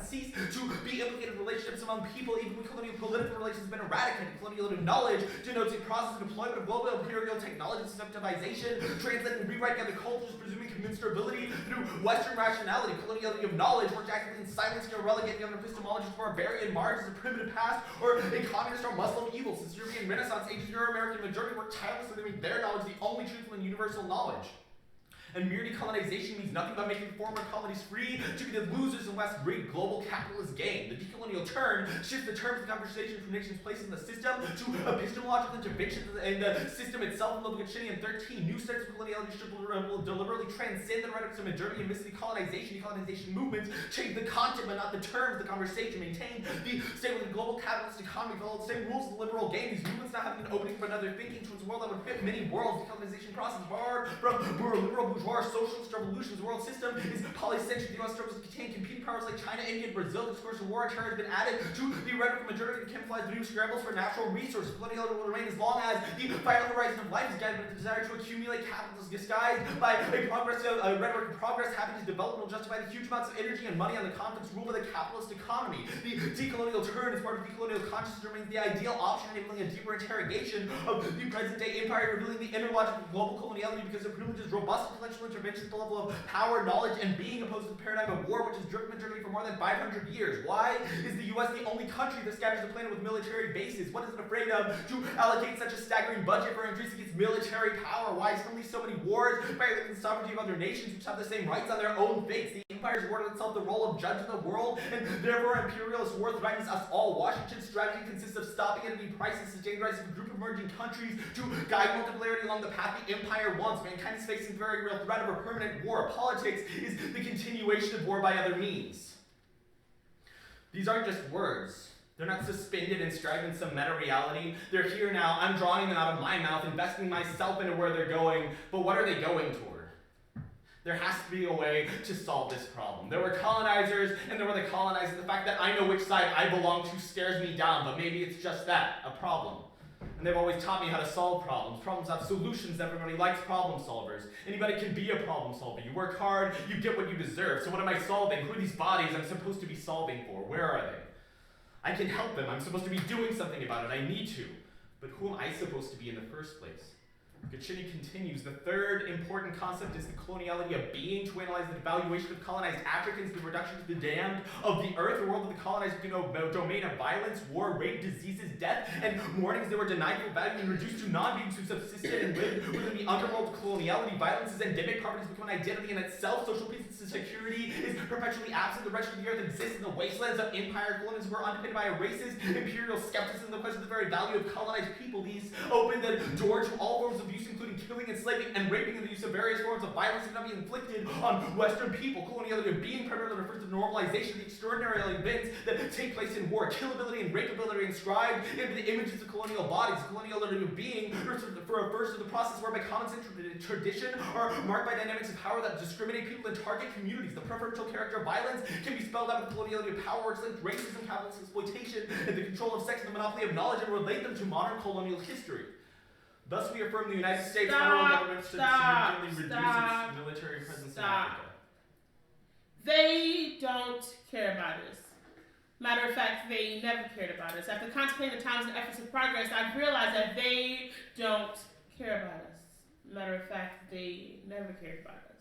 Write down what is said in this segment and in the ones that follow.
ceased to be implicated relationships among people, even when colonial political relations have been eradicated. Colonial knowledge denotes a process of deployment of global imperial technology systemization, translating and rewriting other cultures, presuming commensurability through Western rationality. Coloniality of knowledge works actively in silencing or relegating other epistemologies to barbarian margins of primitive past, or a communist or Muslim evil. Since European Renaissance ages, Euro-American majority worked tirelessly to make their knowledge the only truthful and universal knowledge. And mere decolonization means nothing but making former colonies free to be the losers unless great global capitalist gain. The decolonial turn shifts the terms of conversation from nations placed in the system to epistemological intervention in the system itself. In Lobachinian 13, new sets of coloniality will deliberately transcend the rhetorics of modernity and miss decolonization. Decolonization movements change the content but not the terms of the conversation. Maintain the state with the global capitalist economy, follow the same rules of the liberal game. These movements now having an opening for another thinking towards a world that would fit many worlds. Decolonization process barred from liberal bourgeois socialist revolutions. The world system is polycentric. The U.S. struggles to contain competing powers like China, India, and Brazil. The discourse of war and terror has been added to the rhetoric of majority to camouflage the new scrambles for natural resources. Coloniality will remain as long as the final horizon of life is guided by the desire to accumulate capital disguised by a progressive rhetoric of progress. Happiness development will justify the huge amounts of energy and money on the conflicts ruled by the capitalist economy. The decolonial turn as part of decolonial consciousness remains the ideal option, enabling a deeper interrogation of the present-day empire, revealing the inner logic of global coloniality because it privileges robust intellectual intervention at the level of power, knowledge, and being, opposed to the paradigm of war, which has driven majority for more than 500 years. Why is the U.S. the only country that scatters the planet with military bases? What is it afraid of to allocate such a staggering budget for increasing its military power? Why is only so many wars violating the sovereignty of other nations which have the same rights on their own fates? The empire has awarded itself the role of judge of the world, and therefore imperialist war threatens us all. Washington's strategy consists of stopping enemy prices, sustaining the rise of a group of emerging countries to guide multipolarity along the path the empire wants. Mankind is facing the very real threat of a permanent war. Politics is the continuation of war by other means. These aren't just words. They're not suspended and strived in some meta-reality. They're here now. I'm drawing them out of my mouth, investing myself into where they're going. But what are they going toward? There has to be a way to solve this problem. There were colonizers, and there were the colonizers. The fact that I know which side I belong to scares me down, but maybe it's just that, a problem. And they've always taught me how to solve problems. Problems have solutions. Everybody likes problem solvers. Anybody can be a problem solver. You work hard, you get what you deserve. So what am I solving? Who are these bodies I'm supposed to be solving for? Where are they? I can help them. I'm supposed to be doing something about it. I need to. But who am I supposed to be in the first place? Gacchini continues, the third important concept is the coloniality of being, to analyze the devaluation of colonized Africans, the reduction to the damned of the earth, a world of the colonized domain of violence, war, rape, diseases, death, and mournings. They were denied full value and reduced to non-beings who subsisted and lived within the underworld of coloniality. Violence is endemic, poverty has become an identity in itself, social peace and security is perpetually absent. The wretched of the earth exists in the wastelands of empire. Colonialism were underpinned by a racist, imperial skepticism that questions the very value of colonized people. These opened the door to all forms of abuse, including killing, enslaving, and raping, and the use of various forms of violence that cannot be inflicted on Western people. Coloniality of being primarily refers to the normalization of the extraordinary events that take place in war. Killability and rapeability inscribed into the images of colonial bodies. Coloniality of being refers to the process whereby common sense and tradition are marked by dynamics of power that discriminate people and target communities. The preferential character of violence can be spelled out with coloniality of power, which links racism, capitalist exploitation, and the control of sex and the monopoly of knowledge, and relate them to modern colonial history. Thus, we affirm the United States federal government should significantly reduce its military presence in Africa. They don't care about us. Matter of fact, they never cared about us. After contemplating the times and efforts of progress, I've realized that they don't care about us. Matter of fact, they never cared about us.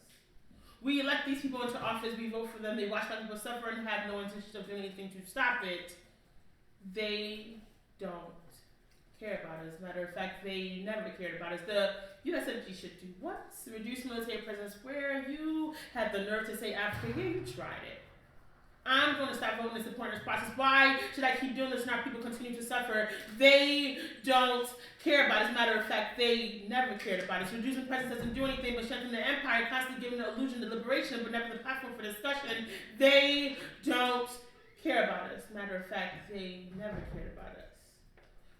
We elect these people into office, we vote for them, they watch black people suffer and have no intention of doing anything to stop it. They don't care about us. Matter of fact, they never cared about us. The U.S. should do what? Reduce military presence where? You had the nerve to say Africa. Yeah, you tried it. I'm going to stop voting in support of this process. Why should I keep doing this and our people continue to suffer? They don't care about us. Matter of fact, they never cared about us. Reducing presence doesn't do anything but strengthen the empire, constantly giving the illusion of liberation, but never the platform for discussion. They don't care about us. Matter of fact, they never cared about us.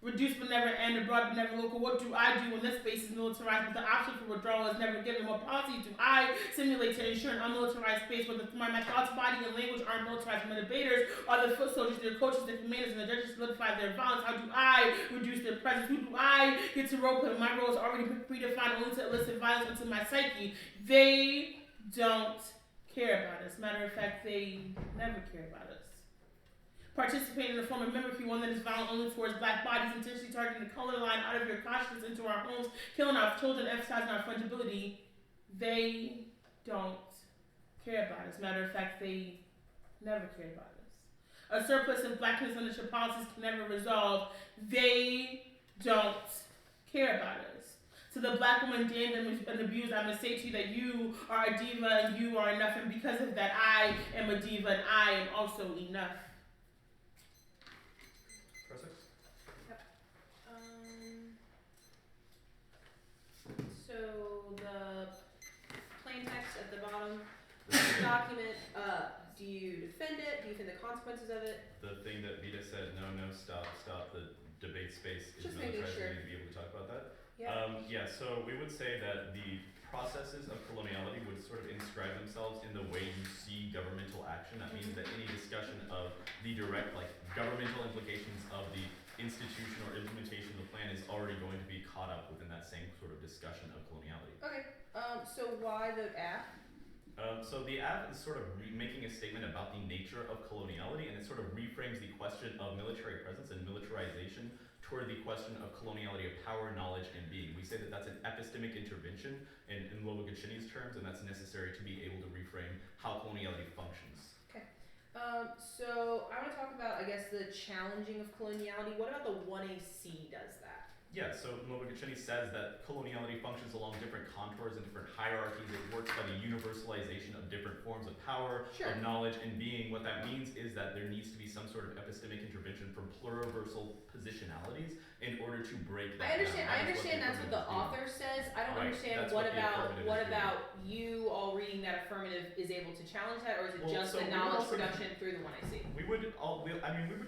Reduce but never end, abroad but never local. What do I do when this space is militarized, but the option for withdrawal is never given? What policy do I simulate to ensure an unmilitarized space where my thoughts, body, and language aren't militarized? My debaters are the foot soldiers, their coaches, their commanders, and the judges solidify their violence. How do I reduce their presence? Who do I get to role play? My role is already predefined only to elicit violence into my psyche. They don't care about us. Matter of fact, they never care about us. participating in a form of mimicry, one that is violent only towards black bodies, intentionally targeting the color line out of your consciousness into our homes, killing our children, emphasizing our fungibility, they don't care about us. Matter of fact, they never cared about us. A surplus of blackness under your policies can never resolve. They don't care about us. To the black woman damned and abused, I must say to you that you are a diva and you are enough, and because of that, I am a diva and I am also enough. Yep. So the plain text at the bottom of the document, do you defend it? Do you defend the consequences of it? The thing that Vita said, no, stop, the debate space is Just militarized. making sure. We need to be able to talk about that. Yeah. So we would say that the processes of coloniality would sort of inscribe themselves in the way you see governmental action. That means that any discussion of the direct, like, governmental implications of the institution or implementation of the plan is already going to be caught up within that same sort of discussion of coloniality. Okay. So why the app? So the app is sort of making a statement about the nature of coloniality, and it sort of reframes the question of military presence and militarization toward the question of coloniality of power, knowledge, and being. We say that that's an epistemic intervention in Lobogachini's terms, and that's necessary to be able to reframe how coloniality functions. Okay. So I want to talk about, I guess, the challenging of coloniality. What about the 1AC does that? Yeah, so Lobogachini says that coloniality functions along different contours and different hierarchies. It works by the universalization of different forms of power, Sure. of knowledge, and being. What that means is that there needs to be some sort of epistemic intervention from pluriversal positionalities in order to break that down. I understand that's what the author says. I don't Right, understand that's what what the affirmative is doing. about you all reading that affirmative is able to challenge that, or is it Well, just so the we would knowledge also- production through the 1AC? We would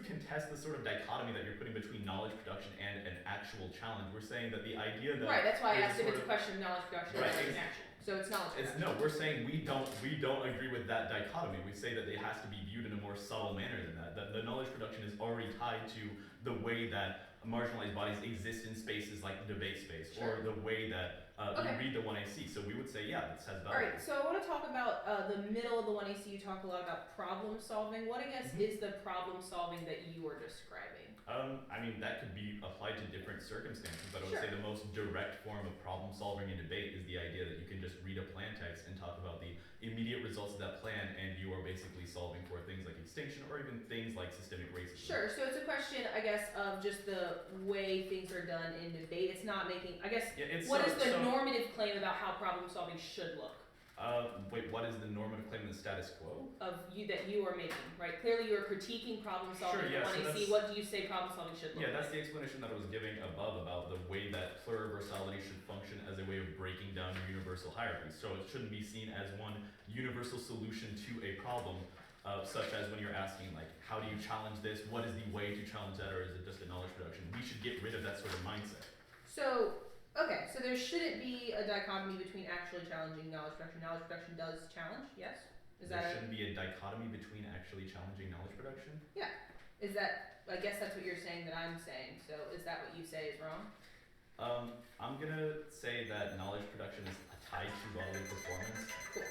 contest the sort of dichotomy that you're putting between knowledge production and an actual challenge. We're saying that the idea that Right, that's why I there's asked if sort it's a of- question of knowledge production Right, or it's- action. So it's knowledge It's production. no, we're saying we don't agree with that dichotomy. We say that it has to be viewed in a more subtle manner than that. That the knowledge production is already tied to the way that marginalized bodies exist in spaces like the debate space, Sure. or the way that Okay. you read the 1AC. So we would say, yeah, this has value. Alright, so I want to talk about the middle of the 1AC. You talk a lot about problem solving. What, I guess, is the problem solving that you are describing? I mean, that could be applied to different circumstances, but I would Sure. say the most direct form of problem solving in debate is the idea that you can just read a plan text and talk about the immediate results of that plan, and you are basically solving for things like extinction or even things like systemic racism. Sure, so it's a question, I guess, of just the way things are done in debate. It's not making, I guess, Yeah, it's what is the so, normative claim about how problem solving should look? Wait, what is the normative claim in the status quo? Of you that you are making, right? Clearly you are critiquing problem solving. Sure, yeah, so When I see, that's- what do you say problem solving should look Yeah, that's like? the explanation that I was giving above about the way that pluriversality should function as a way of breaking down universal hierarchies. So it shouldn't be seen as one universal solution to a problem, such as when you're asking, like, how do you challenge this? What is the way to challenge that, or is it just a knowledge production? We should get rid of that sort of mindset. So, okay, so there shouldn't be a dichotomy between actually challenging knowledge production. Knowledge production does challenge, yes? Is There that shouldn't be a dichotomy between actually challenging knowledge production. I guess that's what you're saying that I'm saying, so is that what you say is wrong? I'm gonna say that knowledge production is tied to bodily performance. Cool.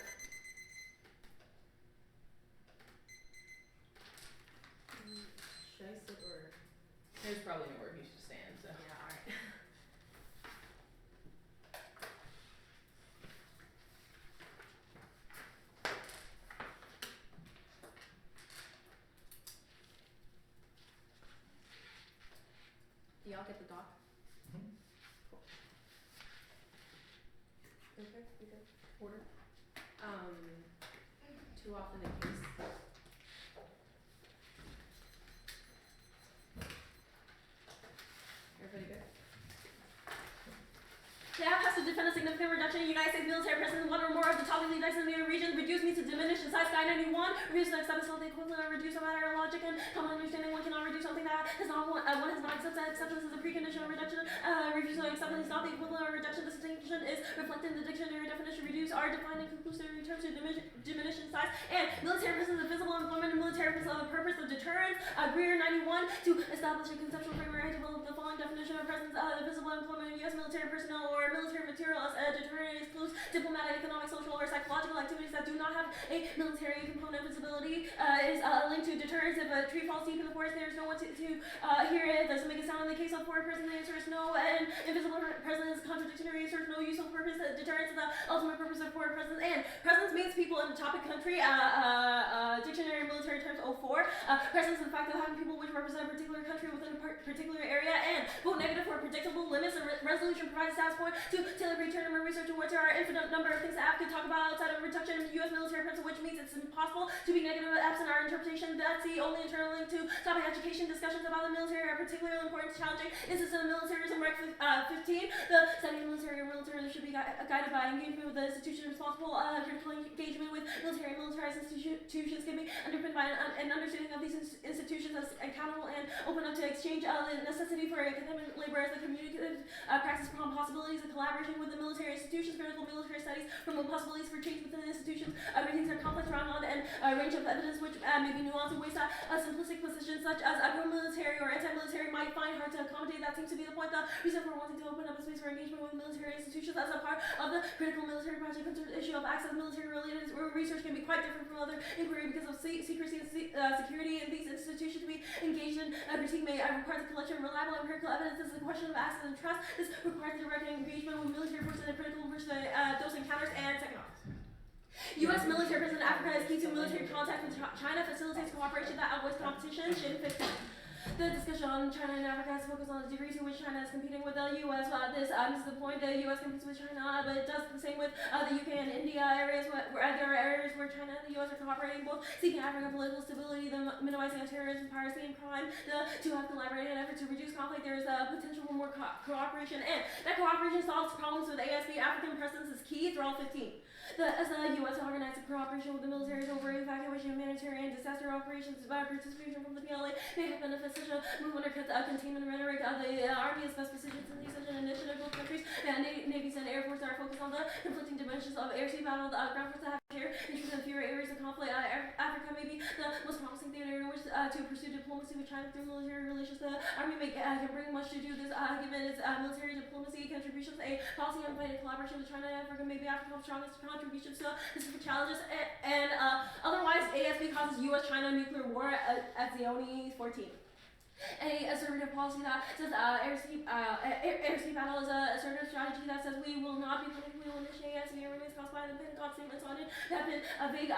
Should I sit or? There's probably nowhere you should stand, so. Yeah, alright. Do y'all get the doc? Mhm. Cool. Okay, we good? Order. Too often in case. Everybody good? The app has to defend a significant reduction in United States military presence in one or more of the top elite in region, reduce means to diminish in size Sky 91, reduce the extent is not the equivalent of reduce a matter of logic and common understanding. One cannot reduce something that has not one has not accepted acceptance as a precondition of reduction. Refusal of acceptance is not the equivalent of reduction. This distinction is reflected in the dictionary definition. Reduce are defined in conclusory terms to diminish in size, and military presence of visible employment and military presence of the purpose of deterrence. Greer 91 to establish a conceptual framework and develop the following definition of presence of the visible employment of U.S. military personnel or military material as a deterrent excludes diplomatic, economic, social, or psychological activities that do not have a military component. Visibility is linked to deterrence. If a tree falls deep in the forest, there's no one to hear it. Doesn't make a sound. In the case of forward presence, the answer is no. And invisible presence is contradictory. Answer is no useful purpose. Deterrence is the ultimate purpose of forward presence. And presence means people in the topic country. Dictionary military terms 04. Presence is the fact of having people which represent a particular country within a particular area. And vote negative for predictable limits. A resolution provides a status point to tailor return number research to which there are infinite number of things that could talk about outside of reduction in U.S. military presence, which means it's impossible to be negative absent our interpretation. That's the only internal link to topic education. Discussions about the military are particularly important, challenging instances of militarism. Rec 15. The study of military or military should be guided by engagement with the institution responsible. Critical engagement with military and militarized institutions can be underpinned by an understanding of these institutions as accountable and open up to exchange. The necessity for academic labor as the communicative practice from possibilities of collaboration with the military institutions. Critical military studies promote possibilities for change within the institutions. Ratings are complex, round and a range of evidence which may be nuanced in ways that simplistic positions such as pro-military or anti-military might find hard to accommodate. That seems to be the point. The reason for wanting to open up a space for engagement with military institutions as a part of the critical military project concerns issue of access to military-related research can be quite different from other inquiry because of secrecy and security in these institutions. To be engaged in critique may require the collection of reliable empirical evidence. This is a question of access and trust. This requires the direct engagement with military forces and critical versus those encounters and technologies. U.S. military presence in Africa is key to military contact with China, facilitates cooperation that outweighs competition. Shin 15. The discussion on China and Africa is focused on the degree to which China is competing with the U.S. This is the point. The U.S. competes with China, but it does the same with the UK and India areas where there are areas where China and the U.S. are cooperating, both seeking African political stability, the minimizing of terrorism, piracy, and crime. The two have collaborated in an effort to reduce conflict. There is a potential for more cooperation, and that cooperation solves problems with ASB. African presence is key. Thrall 15. As the U.S. organized cooperation with the militaries over evacuation, humanitarian, disaster operations, participation from the PLA may have benefited such a move under containment rhetoric. The Army is best positioned to lead such an initiative. Both countries, navies and air forces are focused on the conflicting dimensions of air-sea battle. The ground forces have here interest in fewer areas of conflict. Africa may be the most promising theater in which to pursue diplomacy with China through military relations. The Army can bring much to do this given its military diplomacy contributions. A policy on fighting collaboration with China and Africa may be Africa's strongest contributions to specific challenges. And otherwise, ASB causes U.S.-China nuclear war at Zioni 14. A assertive policy that says air-sea battle is a assertive strategy that says we will not be punishing, we will initiate ASB remains caused by the Pentagon statements on it. There have been vague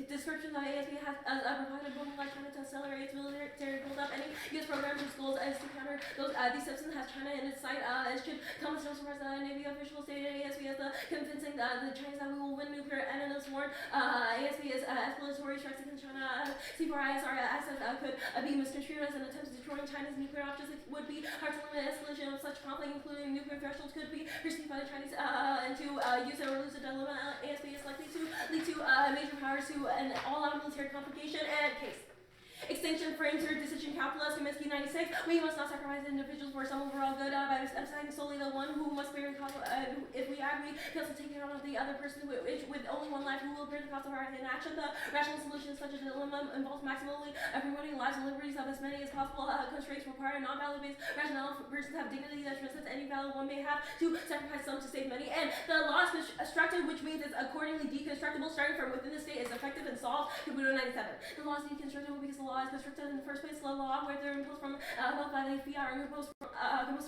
descriptions that ASB has provided both like China to accelerate its military build-up. Any U.S. programs whose goals is to counter these steps has China in its sight. It should come as no surprise that Navy officials stated ASB as convincing the Chinese that we will win nuclear enemies war. ASB is escalatory strikes against China. C4ISR assets could be misconstrued as an attempt to destroying China's nuclear options. It would be hard to limit escalation of such conflict, including nuclear thresholds, could be perceived by the Chinese to use it or lose a dilemma. ASB is likely to lead to major powers to an all-out military confrontation and case. Extinction frames or decision calculus, Kaminsky 96. We must not sacrifice individuals for some overall good by emphasizing solely the one who must bear the cost. If we act, we can also take account of the other person with only one life who will bear the cost of our inaction. The rational solution, such as a dilemma, involves maximally promoting lives and liberties of as many as possible. Constraints require non-value-based rationale. Persons have dignity that transcends any value one may have to sacrifice some to save many. And the law is constructed, which means it's accordingly deconstructible. Starting from within the state is effective and solved. Caputo 97. The law is deconstructible because the law is constructed in the first place. The law, whether imposed from above by the fiat or imposed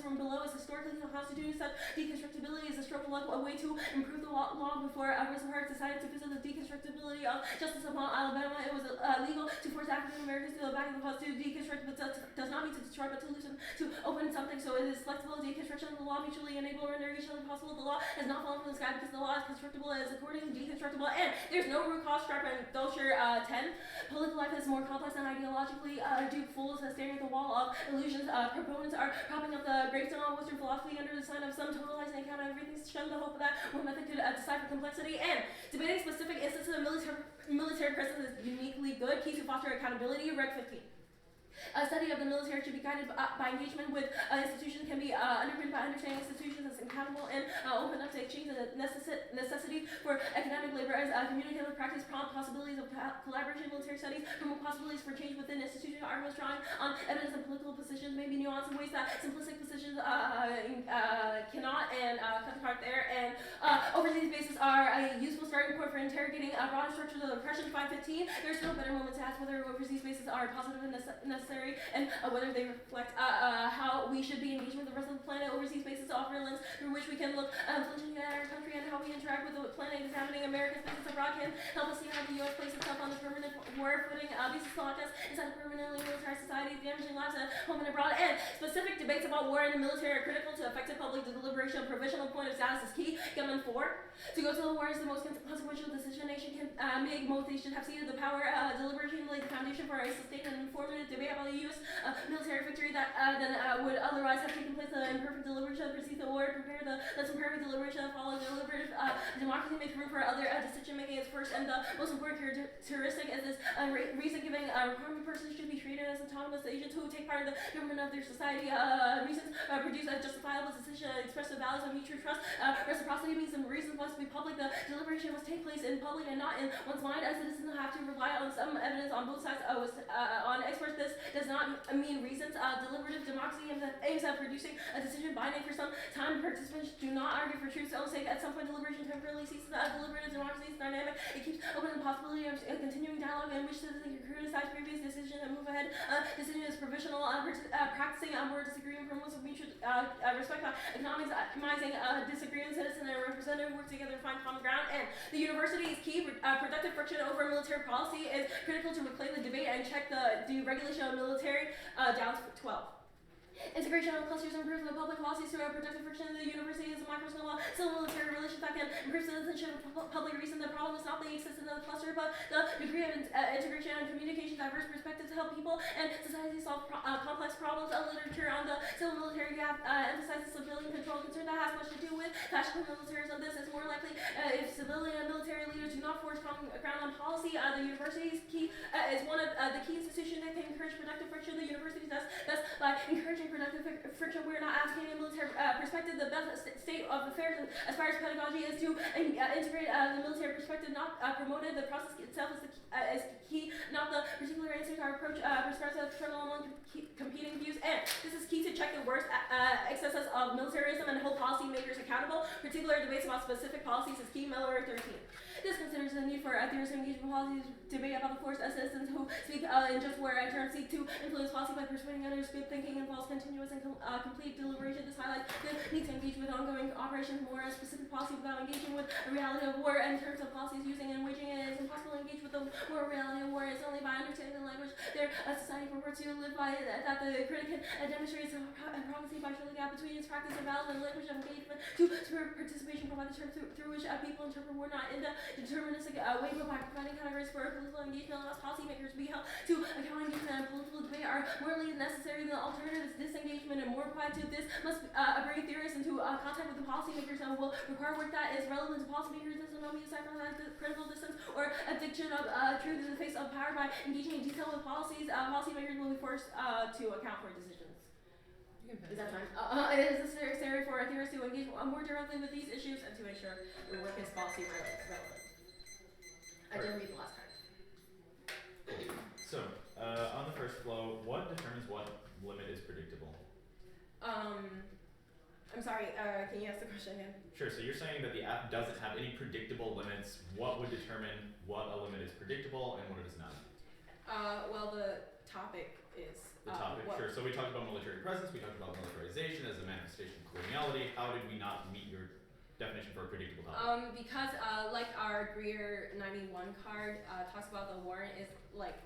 from below, is historically constituted. Such deconstructibility is a stroke of luck, a way to improve the law before Roosevelt decided to visit the deconstructibility of justice upon Alabama. It was legal to force African Americans to go back in the cause to deconstruct, but does not mean to destroy, but to loosen, to open something. So it is flexible. Deconstruction of the law mutually enable render each other possible. The law has not fallen from the sky because the law is constructible. It is accordingly deconstructible, and there's no root cause struck in Gosher 10. Political life is more complex than ideologically duped fools staring at the wall of illusions. Proponents are propping up the gravestone on Western philosophy under the sign of some totalizing account of everything, shun the hope that one method could decipher complexity, and debating specific instances of military presence is uniquely good. Keys to foster accountability. Reg 15. A study of the military should be guided by engagement with institutions, can be underpinned by understanding institutions as accountable and open up to exchange the necessity for academic labor as communicative practice, prompt possibilities of collaboration, military studies, promote possibilities for change within institutions, arguments drawing on evidence and political positions may be nuanced in ways that simplistic positions cannot, and cut the part there. And overseas bases are a useful starting point for interrogating broader structures of oppression. 515, there's no better moment to ask whether overseas bases are positive and necessary, and whether they reflect how we should be engaged with the rest of the planet. Overseas bases offer a lens through which we can look flinchingly at our country and how we interact with the planet. Examining America's business abroad can help us see how the U.S. places itself on the permanent war footing. Visas lock us inside a permanently militarized society, damaging lives at home and abroad. And specific debates about war and the military are critical to effective public deliberation. Provisional point of status is key. Gammon 4. To go to the war is the most consequential decision a nation can make. Most nations have ceded the power. Deliberation laid the foundation for a sustained and informative debate about the U.S. Military victory that then would otherwise have taken place. The imperfect deliberation precede the war. Prepare the less imperfect deliberation that follows. Deliberative democracy makes room for other decision making. Its first and the most important characteristic is this reason giving requirement. Persons should be treated as autonomous agents who take part in the government of their society. Reasons produce a justifiable decision, express the values of mutual trust. Reciprocity means the reasons must be public. The deliberation must take place in public and not in one's mind, as citizens have to rely on some evidence on both sides. On experts, this does not mean reasons. Deliberative democracy aims at producing a decision binding for some time. Participants do not argue for truth's own sake. At some point, deliberation temporarily ceases. Deliberative democracy is dynamic. It keeps open the possibility of a continuing dialogue in which citizens can criticize previous decisions and move ahead. Decision is provisional. Practicing more disagreement promotes of mutual respect. Economizing disagreement, citizen and representative work together to find common ground. And the university is key. Productive friction over military policy is critical to reclaim the debate and check the deregulation of military. Down to 12. Integration of clusters improves the public policies through productive friction. The university is a microscope of civil-military relations that can improve citizenship and public reason. The problem is not the existence of the cluster, but the degree of integration and communication, diverse perspectives to help people and society solve complex problems. Literature on the civil-military gap emphasizes civilian control concern that has much to do with tactical militarism. This is more likely if civilian and military leaders do not force common ground on policy. The university's key is one of the key institutions that can encourage productive friction. The university does thus by encouraging productive friction. We're not advocating a military perspective. The best state of affairs as far as pedagogy is to integrate the military perspective, not promoted. The process itself is key, not the particular answers. Our approach prescribes a struggle among competing views, and this is key to check the worst excesses of militarism and hold policymakers accountable. Particular debates about specific policies is key. Miller 13. This considers the need for theorist engagement policies, debate about the forced citizens who speak in just war and turn seek to influence policy by persuading others. Good thinking involves continuous and complete deliberation. This highlights the need to engage with ongoing operations more as specific policy without engaging with the reality of war. In terms of policies using and waging it, it's impossible to engage with the more reality of war. It's only by understanding the language their society purports to live by that the critic can demonstrate a prophecy by showing the gap between its practice and values and language of engagement to spur participation, provide the term through which people interpret war not in the deterministic way, but by providing categories for political engagement. Allows policymakers to be held to account. Engagement and political debate are morally necessary. The alternative is disengagement and more quiet. To this must bring theorists into contact with the policymakers and will require work that is relevant to policymakers. This will not be a sacrifice of critical distance or addiction of truth in the face of power. By engaging in detail with policies, policymakers will be forced to account for decisions. Is that time? It is necessary for theorists to engage more directly with these issues and to make sure the work is policy relevant. I didn't read the last time. So, on the first flow, what determines what limit is predictable? I'm sorry, can you ask the question again? Sure, so you're saying that the app doesn't have any predictable limits. What would determine what a limit is predictable and what it is not? Well, the topic is... The topic, sure. So we talked about military presence, we talked about militarization as a manifestation of coloniality. How did we not meet your definition for a predictable topic? Because like our Greer 91 card talks about, the warrant is like,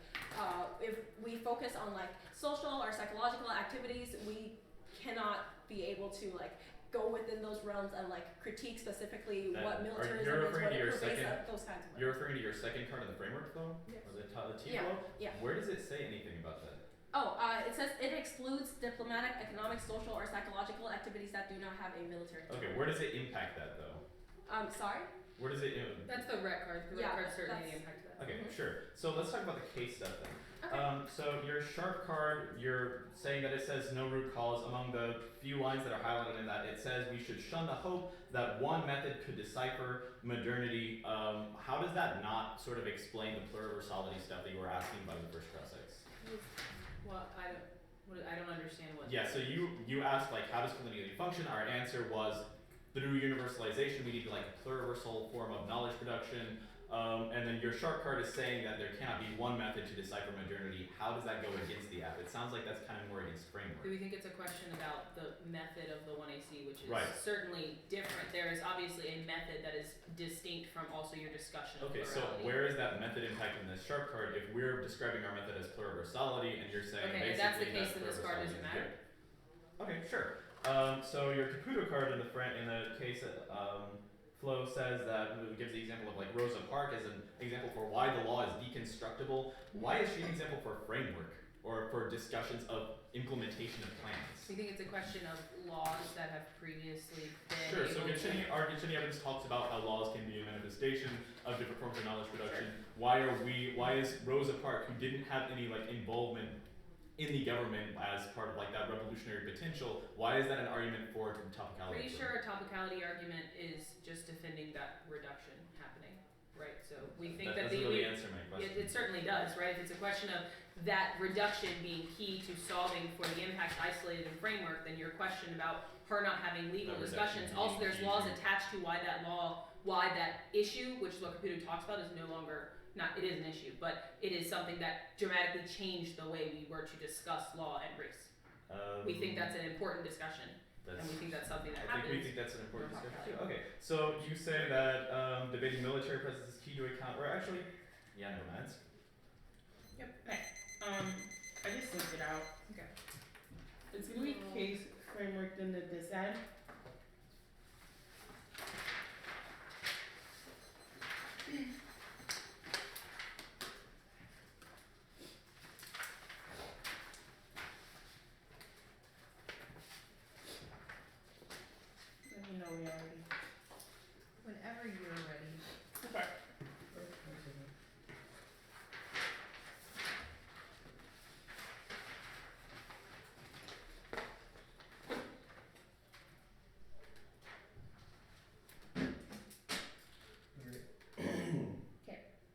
if we focus on like social or psychological activities, we cannot be able to like go within those realms and like critique specifically what militarism is, what it pervades, those kinds of You're referring to your second card of the framework flow? Yes. Or the team flow? Yeah. Where does it say anything about that? Oh, it says it excludes diplomatic, economic, social, or psychological activities that do not have a military Okay, where does it impact that though? Sorry? Where does it... That's the rec card. The rec card certainly impacts that. Okay, sure. So let's talk about the case stuff then. Okay. So your sharp card, you're saying that it says no root cause. Among the few lines that are highlighted in that, it says we should shun the hope that one method could decipher modernity. How does that not sort of explain the pluriversality stuff that you were asking about in the first cross-ex? Well, I don't understand what. Yeah, so you asked like how does collinearity function? Our answer was through universalization we need like a pluriversal form of knowledge production. And then your sharp card is saying that there cannot be one method to decipher modernity. How does that go against the app? It sounds like that's kind of more against framework. Do we think it's a question about the method of the 1AC, which is Right. certainly different? There is obviously a method that is distinct from also your discussion of Okay, so plurality. where is that method impacting the sharp card if we're describing our method as pluriversality and you're saying Okay, basically if that's the case, that then this card pluriversality doesn't is matter. good? Okay, sure. So your Caputo card in the case that Flo says that gives the example of like Rosa Parks as an example for why the law is deconstructible. Why is she an example for framework or for discussions of implementation of plans? Do you think it's a question of laws that have previously been Sure, so able to... our Genshin evidence talks about how laws can be a manifestation of different forms of knowledge production. Why is Rosa Parks, who didn't have any like involvement in the government as part of like that revolutionary potential, why is that an argument for topicality? Pretty sure a topicality argument is just defending that reduction happening, right? So we think that, doesn't really answer my question. It certainly does, right? If it's a question of that reduction being key to solving for the impact isolated in framework, then your question about her not having legal The discussions, reduction also there's being laws easy. attached to why that issue, which is what Caputo talks about, is no longer, it is an issue, but it is something that dramatically changed the way we were to discuss law and race. We think that's an important discussion, and we think that's something that I think we happens. think that's an important We're discussion talking too. Okay, so you say that debating military presence is key to account, or actually, yeah, no, that's Okay. I just sent it out. Okay. It's gonna be case framework then the dissent. Let me know when you're ready. Whenever you're ready. Okay.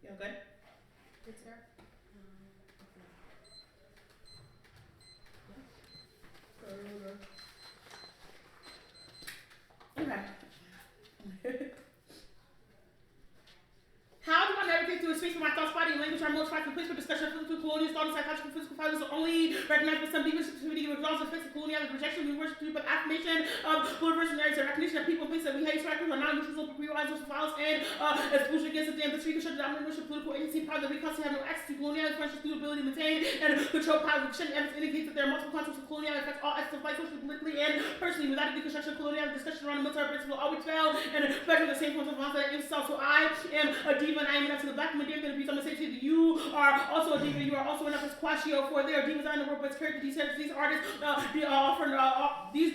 You all good? Good, sir. Okay. How do I navigate through a space where my thoughts, body, and language are most practical place for discussion of physical, colonial, thought, and psychological, physical violence are only recognized by some deep sensitivity with results of effects of coloniality, rejection, reversion, but affirmation of pluriversality, recognition of people, places that we hate, strikers, or non-neutral, realized social violence, and exclusion against the ambitious reconstructed dominant political agency, power that we constantly have no access to coloniality, friendship, through ability to maintain and control power. Reconstruction evidence indicates that there are multiple concepts of coloniality affect all aspects of life, socially, politically, and personally. Without a deconstruction of coloniality, discussion around the military principle always fail, and especially the same forms of violence that insult. So I am a diva, and I am enough to the black Madame going to be. I'm going to say to you that you are also a diva. You are also enough as Quashio, for there are divas out in the world, but character these artists offer these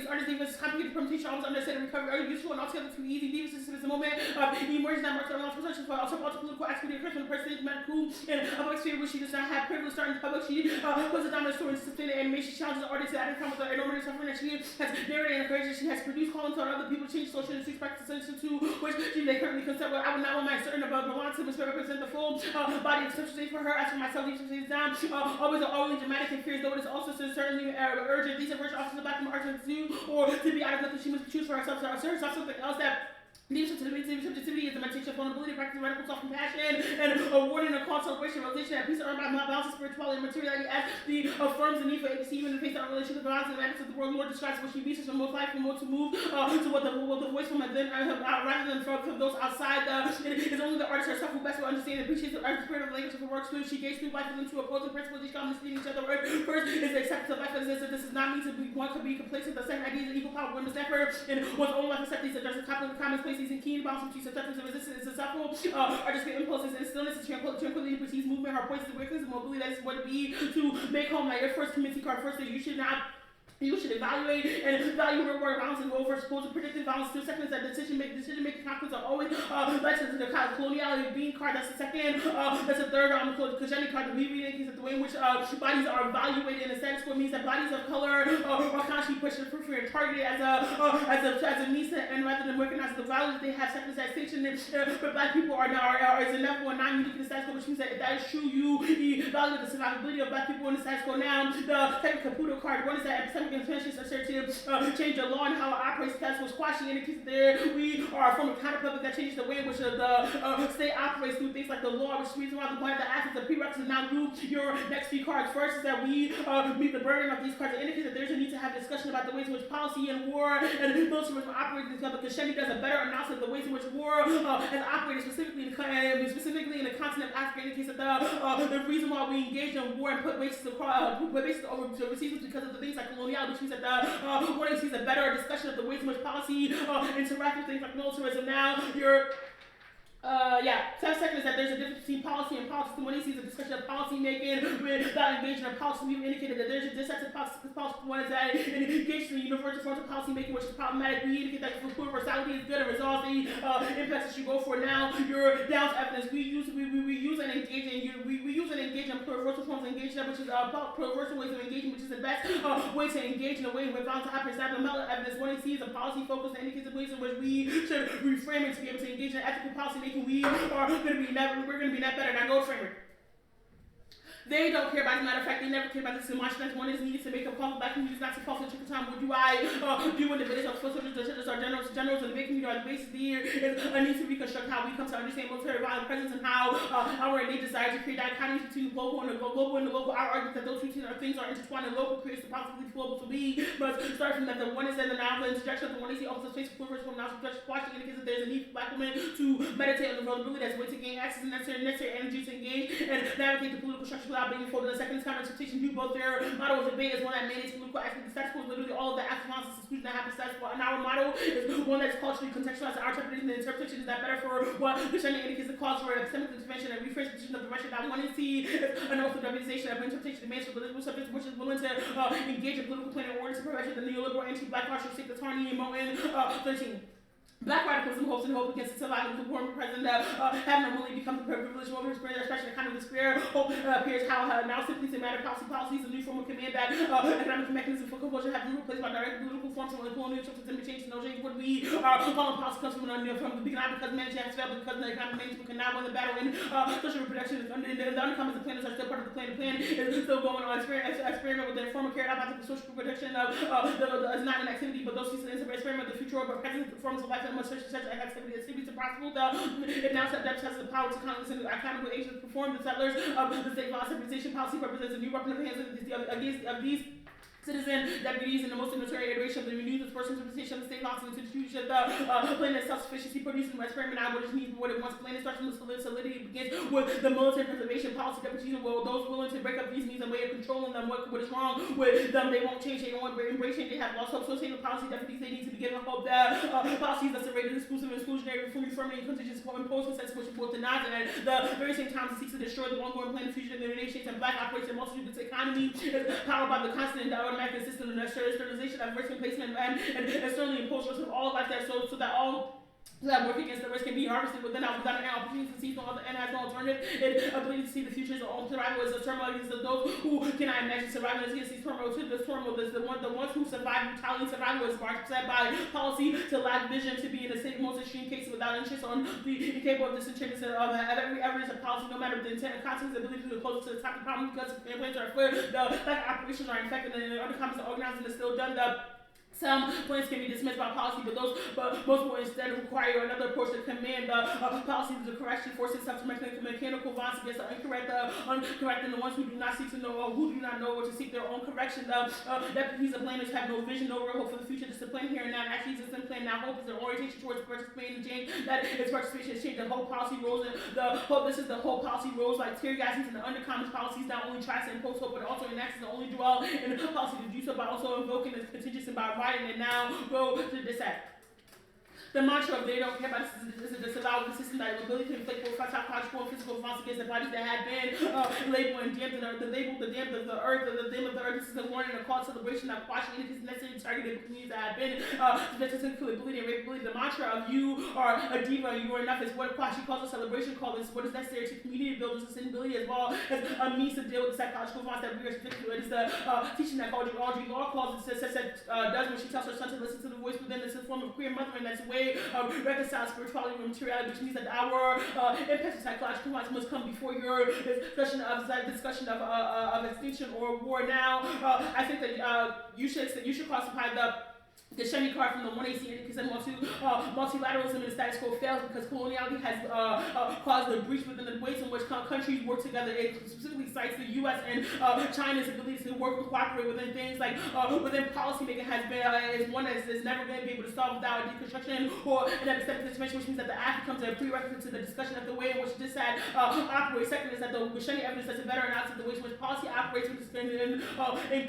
artists divas complicated permutation, almost understated recovery, are useful and altogether too easy. Divas is a moment of emerging that marks our position for also political activity. Christian person is medical and a public sphere where she does not have privilege starting in public. She was a dominant story in sustained animation. She challenges artists at a time with her enormous suffering that she has narrated and encouraged. She has produced calls on other people to change social and street practices to which they currently consent. But I would not want my certain about the wants to represent the full body of sexual for her. As for myself, these things down. Always overly dramatic and fierce, though it is also certainly urgent. These are virtual officers back from argument to or to be out of nothing. She must choose for herself to assert herself something else that. Leadership subjectivity is the meditation of vulnerability, practice radical self-compassion, and awarding a call to celebration, realization that peace earned by balance of spirituality and materiality as the affirms the need for ABC, even in the face of our relationship with violence and the madness of the world. Lord describes what she reaches from most life and more to move to what the voice from then rather than from those outside. It is only the artist herself who best will understand and appreciate the spirit of the language of her works. She gains through life with them to opposing principles. Each come misleading each other. First is the acceptance of life as this. This is not mean to be one could be complacent. The same ideas of equal power, women's effort, and one's own life accept these addresses, common spaces and key bounds between acceptance and resistance is successful. Artistic impulses and stillness and tranquility precedes movement. Her poise is weakness and mobility. That is what it be to make home like your first community card. First, that you should not You should evaluate and value reward violence and role versus supposed predictive violence. 2 seconds that decision making conflicts are always led to the coloniality being card. That's the second. That's the third. The Kajani card. The rereading is the way in which bodies are evaluated in a status quo means that bodies of color are constantly pushed to proof and targeted as a means to, and rather than recognize the value that they have. Second distinction but black people are now is inevitable and non-unique in the status quo, which means that if that is true, you evaluate the survivability of black people in the status quo. Now the second Caputo card. One is that epistemic intentions are to change the law and how it operates. That's what's squashing indicates that there we are from a counterpublic that changes the way in which the state operates through things like the law, which reason why the point of the act is the prerequisite. Now do your next few cards. First is that we meet the burden of these cards that indicate that there's a need to have a discussion about the ways in which policy and war and militarism operate together, because Shelley does a better analysis of the ways in which war has operated specifically in the continent of Africa. Indicates that the reason why we engage in war and put bases over overseas is because of the things like coloniality, which means that one sees a better discussion of the ways in which policy interact with things like militarism. Now you're second is that there's a difference between policy and politics. When he sees a discussion of policy making without engaging in policy, we've indicated that there's a dissect of policy. One is that it engages in the universal forms of policy making, which is problematic. We indicate that universality is good and resolves the impacts that you go for. Now you're down to evidence. We use and engage in pluriversal forms of engagement, which is pluriversal ways of engaging, which is the best way to engage in a way with violence happens. Evidence. When he sees a policy focus that indicates the ways in which we should reframe it to be able to engage in ethical policy making. We're going to be net better. Now go framework. They don't care about it. As a matter of fact, they never care about this so much. That's one is needed to make a call for black communities, not to call for trickle time. What do I do in the village of soldiers, our generals, and the big community are the basis of the year is a need to reconstruct how we come to understand military violence presence and how our innate desire to create dichotomies between global and the local. Our argument that those two things are intertwined and local creates the possibility for global to be. But start from that, the one is that the now the interjection of the one is the opposite space for from now Washington indicates that there's a need for black women to meditate on the vulnerability that's a way to gain access and necessary energy to engage and navigate the political structure without being folded. The second is conversation do both their model of debate is one that mandates political aspect. The status quo is literally all of the after-responses exclusion that happens status quo. And our model is one that's culturally contextualized. Our interpretation and interpretation is that better for what the Shani indicates the cause for epistemic intervention and rephrase the position of the Russian. That one is the an orthodoxization of interpretation demands for political subjects, which is willing to engage in political planning in order to prevent the neoliberal anti-black martial state that's Tarni and Moten 13. Black radicalism hopes and hope against the survival of the former president having normally become the privileged woman, especially the kind of despair. Hope appears how now simply to matter policies, a new form of command that economic mechanism for compulsion have been replaced by direct political forms of colonial structures and change. No change. What we are calling policy comes from the beginning, not because management has failed, because the economic management cannot win the battle in social reproduction. The undercommons of planners are still part of the plan. The plan is still going on. Experiment with the former carried out by the social reproduction of is not an activity, but those who experiment with the future of present forms of life. Much such activity as is possible. It now has the power to accountable agents perform the settlers of the state law separation policy represents a new weapon of hands against these citizen deputies in the most military iteration of the renewed dispersal interpretation of the state laws and institution the plan of self-sufficiency producing experiment out what it needs what it wants plan instruction solidity begins with the military preservation policy deputies well those willing to break up these means a way of controlling them what is wrong with them they won't change they don't want to embrace change they have lost hope associated with policy deputies they need to be given hope that policies that's rated exclusive and exclusionary reforming contingents imposed consensus which both denies and at the very same time it seeks to destroy the ongoing plan of future of the United States and black operates in multitude this economy is powered by the constant automatic system and sterilization of risk and placement and externally imposed risk of all life that so that all so that work against the risk can be harvested without an opportunity to see no other and has no alternative. It ability to see the future as own survival is a turmoil against those who cannot imagine surviving against these turmoil. This turmoil is the ones who survive brutality. Survival is marked set by policy to lack vision, to be in the state most extreme cases without interest on the incapable of disenchantment of every evidence of policy, no matter the intent and consequence, ability to close to the top of the problem because the plans are clear. The like operations are infected and the undercommons are organized and is still done. Some plans can be dismissed by policy, but most will instead require another approach to command the policy to the correction, forcing itself to mechanical violence against the incorrect and the ones who do not seek to know or who do not know or to seek their own correction. Deputies and planners have no vision, no real hope for the future. Just a plan here and now, actually exists in plan now. Hope is their orientation towards participating in change. That its participation has changed the whole policy rules and the hope. This is the whole policy rules like tear gases and the undercommons policies not only tries to impose hope, but also enacts to only dwell in the policy to do so by also invoking this contingency by and now go to this act. the mantra of they don't care about this is a disavowal of the system that ability to inflict both psychological and physical violence against the bodies that have been labeled and damned in the earth, the damned of the earth, the damned of the earth. This is a warning and a call to celebration that quashing it is necessary to target the communities that have been subjected to killability and rapeability. The mantra of you are a diva and you are enough is what Kwashi calls a celebration call. Is what is necessary to community building sustainability as well as a means to deal with the psychological violence that we are subjected to. It is the teaching that Audrey Law calls it does when she tells her son to listen to the voice within. This is a form of queer mothering that's a way of reconciling spirituality and materiality, which means that our impact of psychological violence must come before your discussion of extinction or war. Now, I think that you should classify the Shiny card from the 1AC indicates that multilateralism and the status quo fails because coloniality has caused a breach within the ways in which countries work together. It specifically cites the U.S. and China's ability to work and cooperate within things like within policymaking has been is one that is never going to be able to solve without a deconstruction or an epistemic situation, which means that the act becomes a prerequisite to the discussion of the way in which this had operates. Second is that the Shiny evidence that's a better analysis of the ways in which policy operates in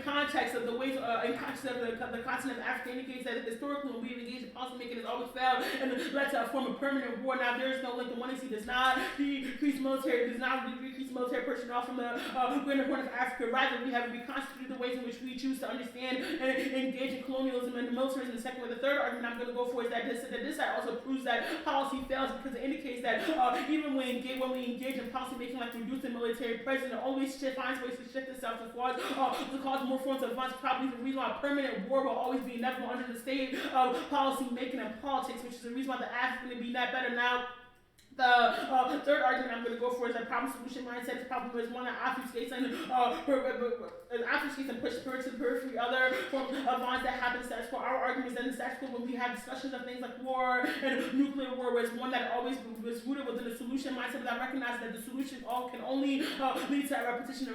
context of the ways in context of the continent of Africa indicates that historically when we engage in policy making has always failed and led to a form of permanent war. Now there is no link. The 1AC does not decrease military personnel from the greater Horn of Africa. Rather, we have reconstituted the ways in which we choose to understand and engage in colonialism and militarism. The second way, the third argument I'm going to go for is that this side also proves that policy fails because it indicates that even when we engage in policy making, like reducing military presence, it always finds ways to shift itself to cause more forms of violence. Probably the reason why permanent war will always be inevitable under the state of policy making and politics, which is the reason why the act is going to be that better. Now, the third argument I'm going to go for is that problem solution mindset is probably one that obfuscates and pushes to the periphery. Other forms of violence that happen in the status quo. Our argument is that in the status quo, when we have discussions of things like war and nuclear war, is one that always was rooted within the solution mindset, without recognizing that the solution can only lead to a repetition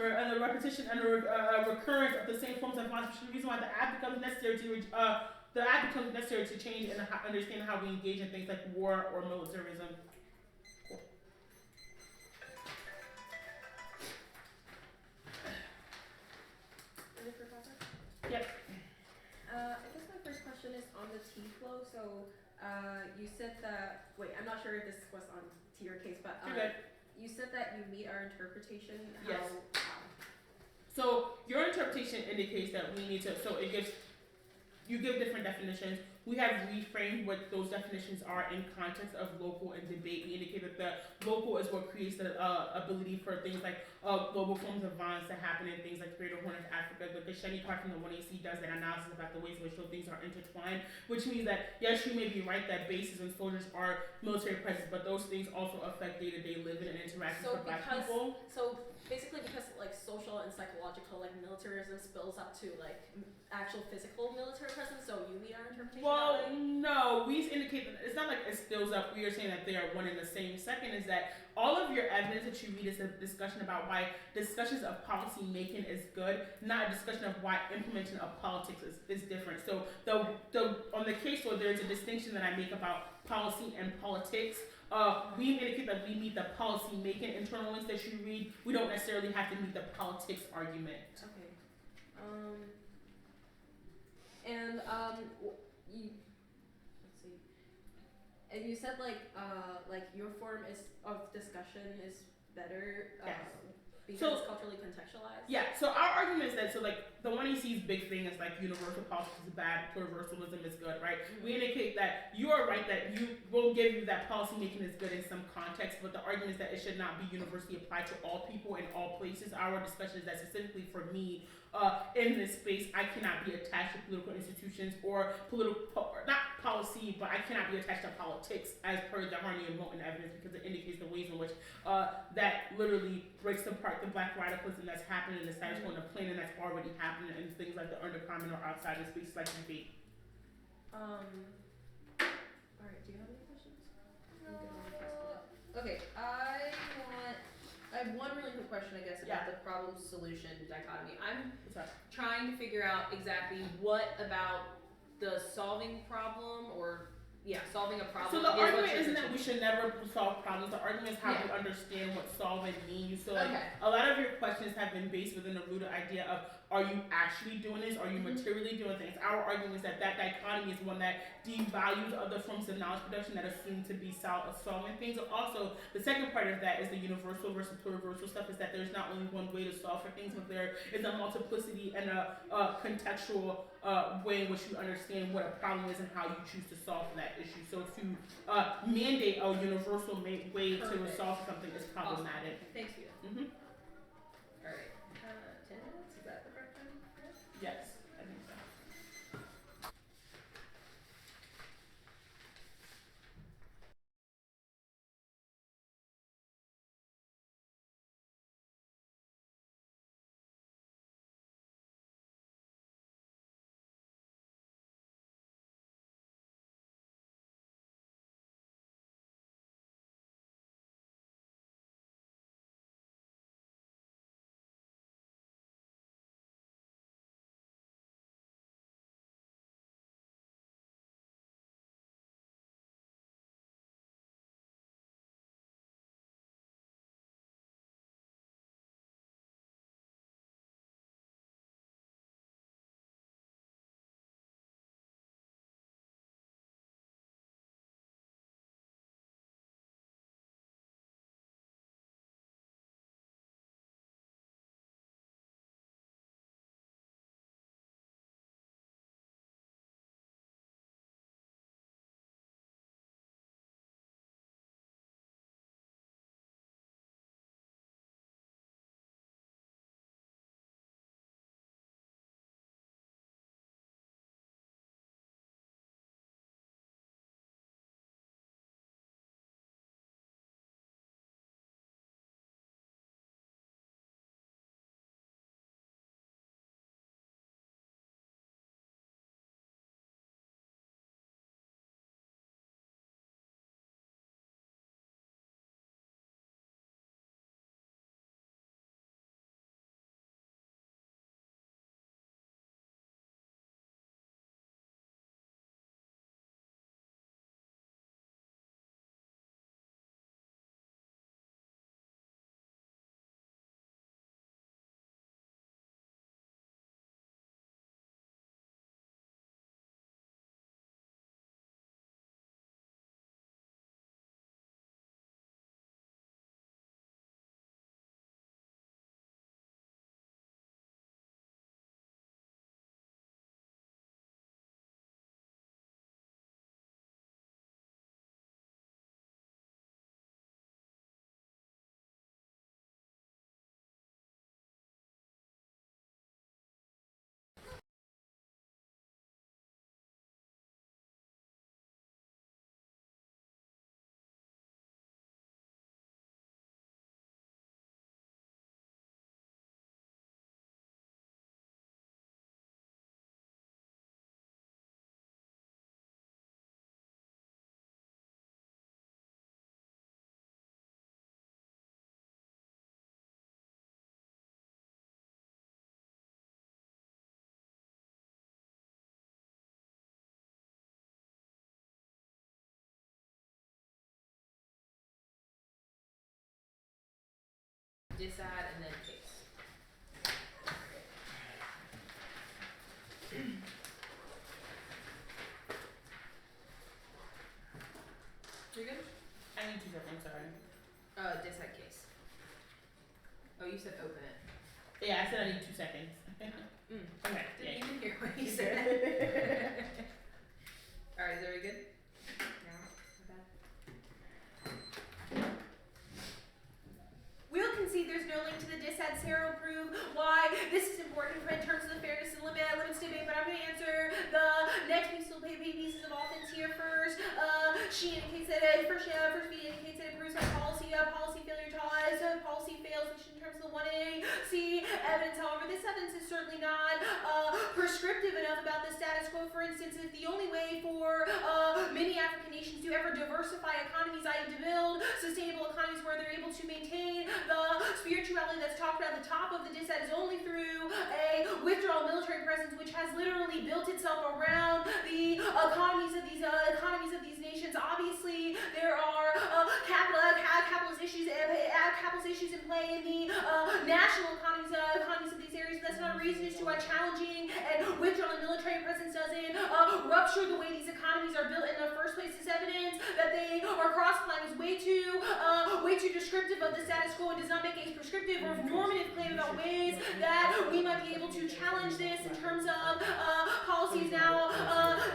and a recurrence of the same forms of violence, which is the reason why the act becomes necessary to change and understand how we engage in things like war or militarism. Yep. I guess my first question is on the T flow. So you said that, I'm not sure if this was on to your case, but you said that you meet our interpretation. Yes. So your interpretation indicates that we need to, you give different definitions. We have reframed what those definitions are in context of local and debate. We indicate that the local is what creates the ability for things like global forms of violence to happen in things like Greater Horn of Africa. But the Shiny part from the 1AC does that analysis about the ways in which those things are intertwined, which means that, yes, you may be right that bases and soldiers are military presence, but those things also affect day-to-day living and interactions for Black people. So basically because like social and psychological militarism spills up to actual physical military presence, so you meet our interpretation? Well, no, we indicate that it's not like it spills up. We are saying that they are one and the same. Second is that all of your evidence that you read is a discussion about why discussions of policy making is good, not a discussion of why implementation of politics is different. So on the case where there's a distinction that I make about policy and politics, we indicate that we meet the policy making internal links that you read. We don't necessarily have to meet the politics argument. Okay. Let's see. And you said your form of discussion is better because it's culturally contextualized. Yeah. So our argument is that the 1AC's big thing is universal politics is bad, pluralism is good, right? Mm-hmm. We indicate that you are right that you will give you that policy making is good in some context, but the argument is that it should not be universally applied to all people in all places. Our discussion is that specifically for me, in this space, I cannot be attached to political institutions or not policy, but I cannot be attached to politics as per the Harney and Moulton evidence because it indicates the ways in which that literally breaks apart the Black radicalism that's happening in the status quo and the planning that's already happening in things like the undercommon or outside of spaces like debate. Alright, do you have any questions? No. Okay, I have one really quick question, I guess, about the problem-solution dichotomy. I'm trying to figure out exactly what about the solving problem solving a problem. So the argument isn't that we should never solve problems. The argument is how we understand what solving means. So a lot of your questions have been based within the rooted idea of are you actually doing this? Are you materially doing things? Our argument is that dichotomy is one that devalues other forms of knowledge production that assume to be solving things. Also, the second part of that is the universal versus pluriversal stuff, is that there's not only one way to solve for things, but there is a multiplicity and a contextual way in which you understand what a problem is and how you choose to solve that issue. So to mandate a universal way to resolve something is problematic. Awesome. Thanks, Vita. Mm-hmm. All right. 10 minutes? Is that the correct time? Yes, I think so. Decide and then case. You good? I need 2 seconds, sorry. Decide case. Oh, you said open it. Yeah, I said I need 2 seconds. Okay. Didn't even hear what you said. Alright, is everybody good? No? Okay. We'll concede there's no link to the dissad. Sarah will prove why this is important in terms of the fairness and limits debate, but I'm going to answer the next pieces of offense here first. She indicates that first B indicates that it proves that policy failure ties, policy fails, which in terms of the 1A C evidence. However, this evidence is certainly not prescriptive enough about the status quo. For instance, if the only way for many African nations to ever diversify economies, i.e. to build sustainable economies where they're able to maintain the spirituality that's talked about at the top of the dissad, is only through a withdrawal military presence, which has literally built itself around the economies of these nations. Obviously, there are are capitalist issues in play in the national economies of these areas. That's not a reason as to why challenging and withdrawing military presence doesn't rupture the way these economies are built in the first place. Is evidence that they are cross-applying is way too descriptive of the status quo and does not make a prescriptive or normative claim about ways that we might be able to challenge this in terms of policies. Now,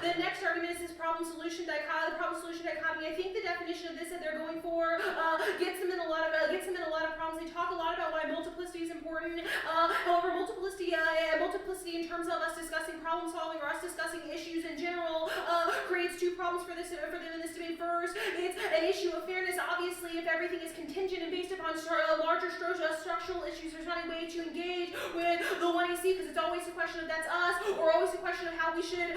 the next argument is this problem-solution dichotomy. I think the definition of this that they're going for gets them in a lot of problems. They talk a lot about why multiplicity is important. However, multiplicity in terms of us discussing problem solving or us discussing issues in general creates two problems for them in this debate. First, it's an issue of fairness. Obviously, if everything is contingent and based upon larger structural issues, there's not a way to engage with the 1AC because it's always a question of that's us, or always a question of how we should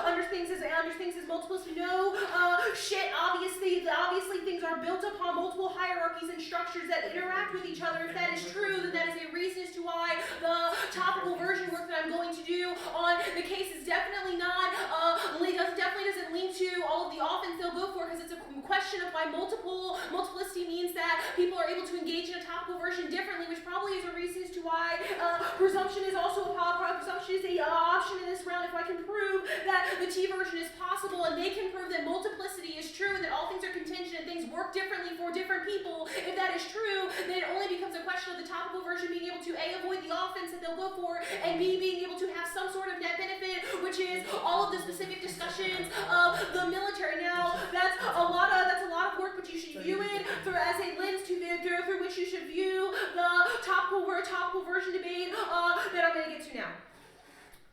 understand things as multiplicity. No shit. Obviously, things are built upon multiple hierarchies and structures that interact with each other. If that is true, then that is a reason as to why the topical version work that I'm going to do on the case is definitely doesn't link to all of the offense they'll go for, because it's a question of why multiplicity means that people are able to engage in a topical version differently, which probably is a reason as to why presumption is also a option in this round. If I can prove that the T version is possible and they can prove that multiplicity is true and that all things are contingent and things work differently for different people, if that is true, then it only becomes a question of the topical version being able to A, avoid the offense that they'll go for, and B, being able to have some sort of net benefit, which is all of the specific discussions of the military. Now, that's a lot of work, but you should view it as a lens through which you should view the topical version debate that I'm going to get to now.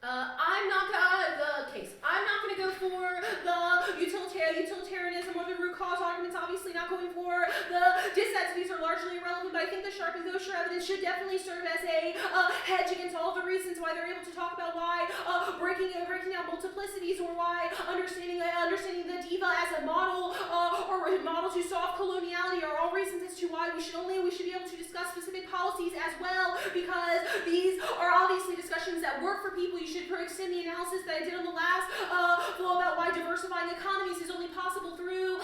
I'm not going to go for the utilitarianism or the root cause arguments. Obviously, not going for the dissets. These are largely irrelevant, but I think the sharp and kosher evidence should definitely serve as a hedge against all the reasons why they're able to talk about why breaking down multiplicities, or why understanding the diva as a model or a model to solve coloniality are all reasons as to why we should be able to discuss specific policies as well, because these are obviously discussions that work for people. You should extend the analysis that I did on the last flow about why diversifying economies is only possible through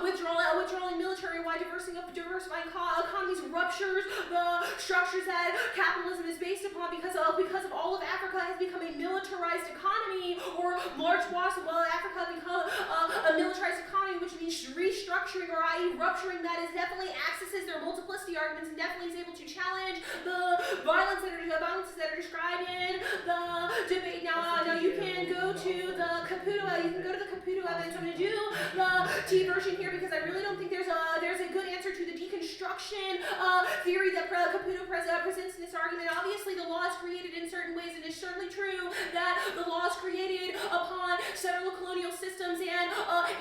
withdrawing military, why diversifying economies ruptures the structures that capitalism is based upon, because of all of Africa has become a militarized economy, or large swaths of Africa become a militarized economy, which means restructuring, or i.e. rupturing that, is definitely accesses their multiplicity arguments and definitely is able to challenge the violence that are described in the debate. Now you can go to the Caputo evidence. I'm going to do the T version here because I really don't think there's a good answer to the deconstruction theory that Caputo presents in this argument. Obviously, the law is created in certain ways, and it's certainly true that the law is created upon several colonial systems and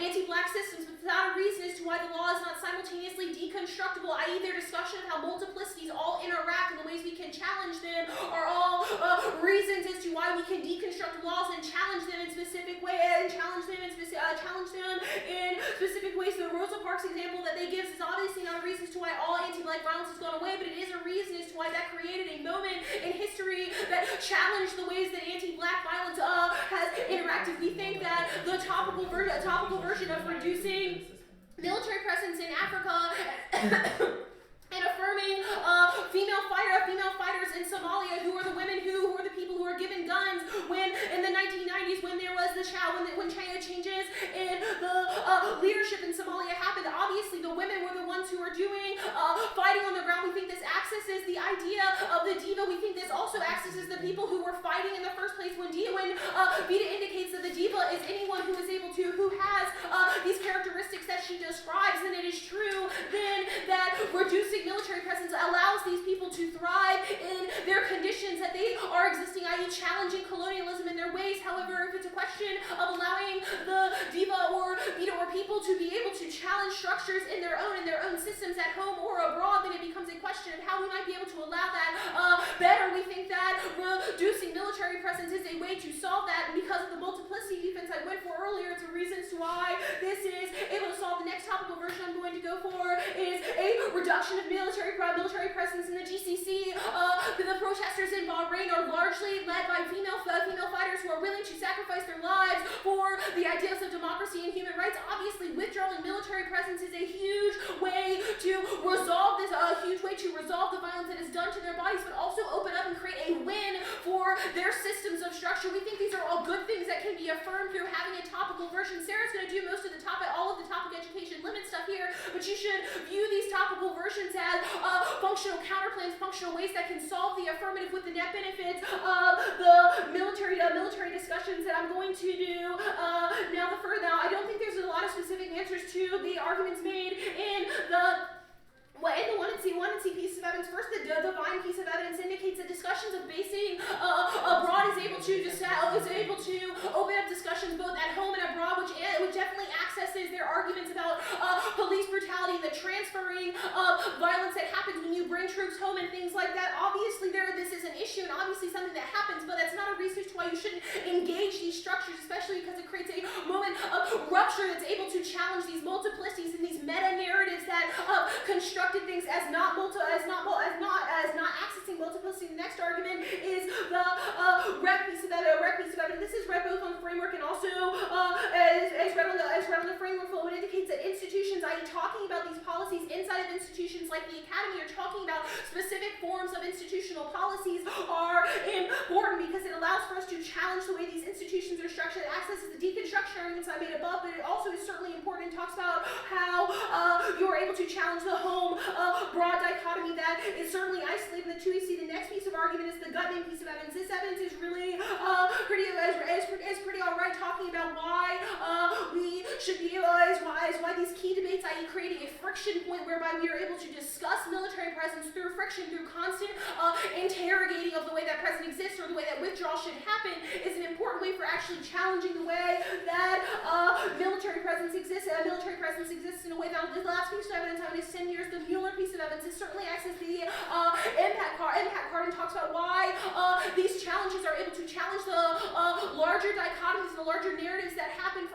anti-black systems, but without a reason as to why the law is not simultaneously deconstructible, i.e. their discussion of how multiplicities all interact and the ways we can challenge them are all reasons as to why we can deconstruct laws and challenge them in specific ways, So the Rosa Parks example that they give is obviously not a reason as to why all anti-black violence has gone away, but it is a reason as to why that created a moment in history that challenged the ways that anti-black violence has interacted. We think that the topical version of reducing military presence in Africa and affirming female fighters in Somalia, who are the women who were the people who were given guns when in the 1990s, when there was when China changes in the leadership in Somalia happened. Obviously, the women were the ones who were doing fighting on the ground. We think this accesses the idea of the diva. We think this also accesses the people who were fighting in the first place. When Vita indicates that the diva is anyone who has these characteristics that she describes, and it is true then that reducing military presence allows these people to thrive in their conditions that they are existing, i.e. challenging colonialism in their ways. However, if it's a question of allowing the diva or Vita or people to be able to challenge structures in their own systems at home or abroad, then it becomes a question of how we might be able to allow that better. We think that reducing military presence is a way to solve that, and because of the multiplicity defense I went for earlier, it's a reason as to why this is able to solve. The next topical version I'm going to go for is a reduction of military presence in the GCC. The protesters in Bahrain are largely led by female fighters who who are willing to sacrifice their lives for the ideals of democracy and human rights. Obviously, withdrawing military presence is a huge way to resolve this, the violence that is done to their bodies, but also open up and create a win for their systems of structure. We think these are all good things that can be affirmed through having a topical version. Sarah's going to do most of the all of the topic education limit stuff here, but you should view these topical versions as functional counterplans, functional ways that can solve the affirmative with the net benefits of the military discussions that I'm going to do. Now, I don't think there's a lot of specific answers to the arguments made in the 1 and C pieces of evidence. First, the divine piece of evidence indicates that discussions of basing abroad is able to open up discussions both at home and abroad, which definitely accesses their arguments about police brutality, the transferring of violence that happens when you bring troops home and things like that. Obviously, this is an issue and obviously something that happens, but that's not a reason why you shouldn't engage these structures, especially because it creates a moment of rupture that's able to challenge these multiplicities and these meta narratives that constructed things as not accessing multiplicity. The next argument is the rec piece of evidence. This is read both on the framework and also as read on the framework flow. It indicates that institutions, i.e. talking about these policies inside of institutions like the academy, or talking about specific forms of institutional policies, are important because it allows for us to challenge the way these institutions are structured. It accesses the deconstruction arguments I made above, but it also is certainly important and talks about how you're able to challenge the home broad dichotomy that is certainly isolated in the 2EC. The next piece of argument is the Gutman piece of evidence. This evidence is really pretty alright, talking about why we should be why these key debates, i.e. creating a friction point whereby we are able to discuss military presence through friction, through constant interrogating of the way that presence exists or the way that withdrawal should happen, is an important way for actually challenging the way that military presence exists in a way that the last piece of evidence I'm going to extend here is the Mueller piece of evidence. It certainly accesses the impact card and talks about why these challenges are able to challenge the larger dichotomies and the larger narratives that happen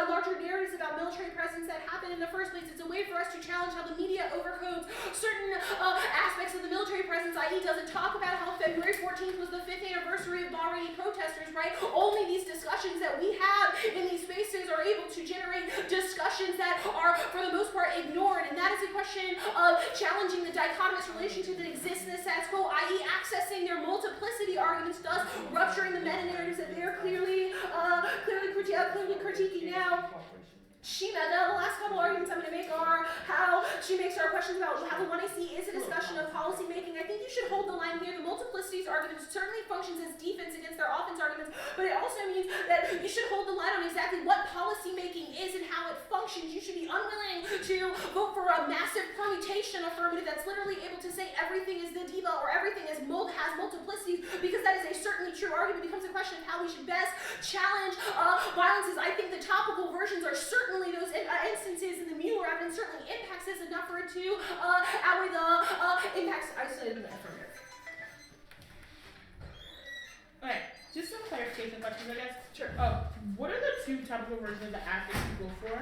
larger narratives about military presence that happen in the first place. It's a way for us to challenge how the media overcodes certain aspects of the military presence, i.e. doesn't talk about how February 14th was the 5th anniversary of Bahraini protesters, right? Only these discussions that we have in these spaces are able to generate discussions that are, for the most part, ignored, and that is a question of challenging the dichotomous relationship that exists in the status quo, i.e. accessing their multiplicity arguments, thus rupturing the meta-narratives that they are clearly critiquing. Now, the last couple arguments I'm going to make are how she makes her questions about how the 1AC is a discussion of policy making. I think you should hold the line here. The multiplicities argument certainly functions as defense against their offense arguments, but it also means that you should hold the line on exactly what policy making is and how it functions. You should be unwilling to vote for a massive permutation affirmative that's literally able to say everything is the diva or everything has multiplicities, because that is a certainly true argument. It becomes a question of how we should best challenge violences. I think the topical versions are certainly those instances in the Mueller evidence certainly impacts this enough for it to outweigh the impacts isolated in the affirmative. Okay, just some clarification questions, I guess. Sure. What are the two topical versions of the act that you go for?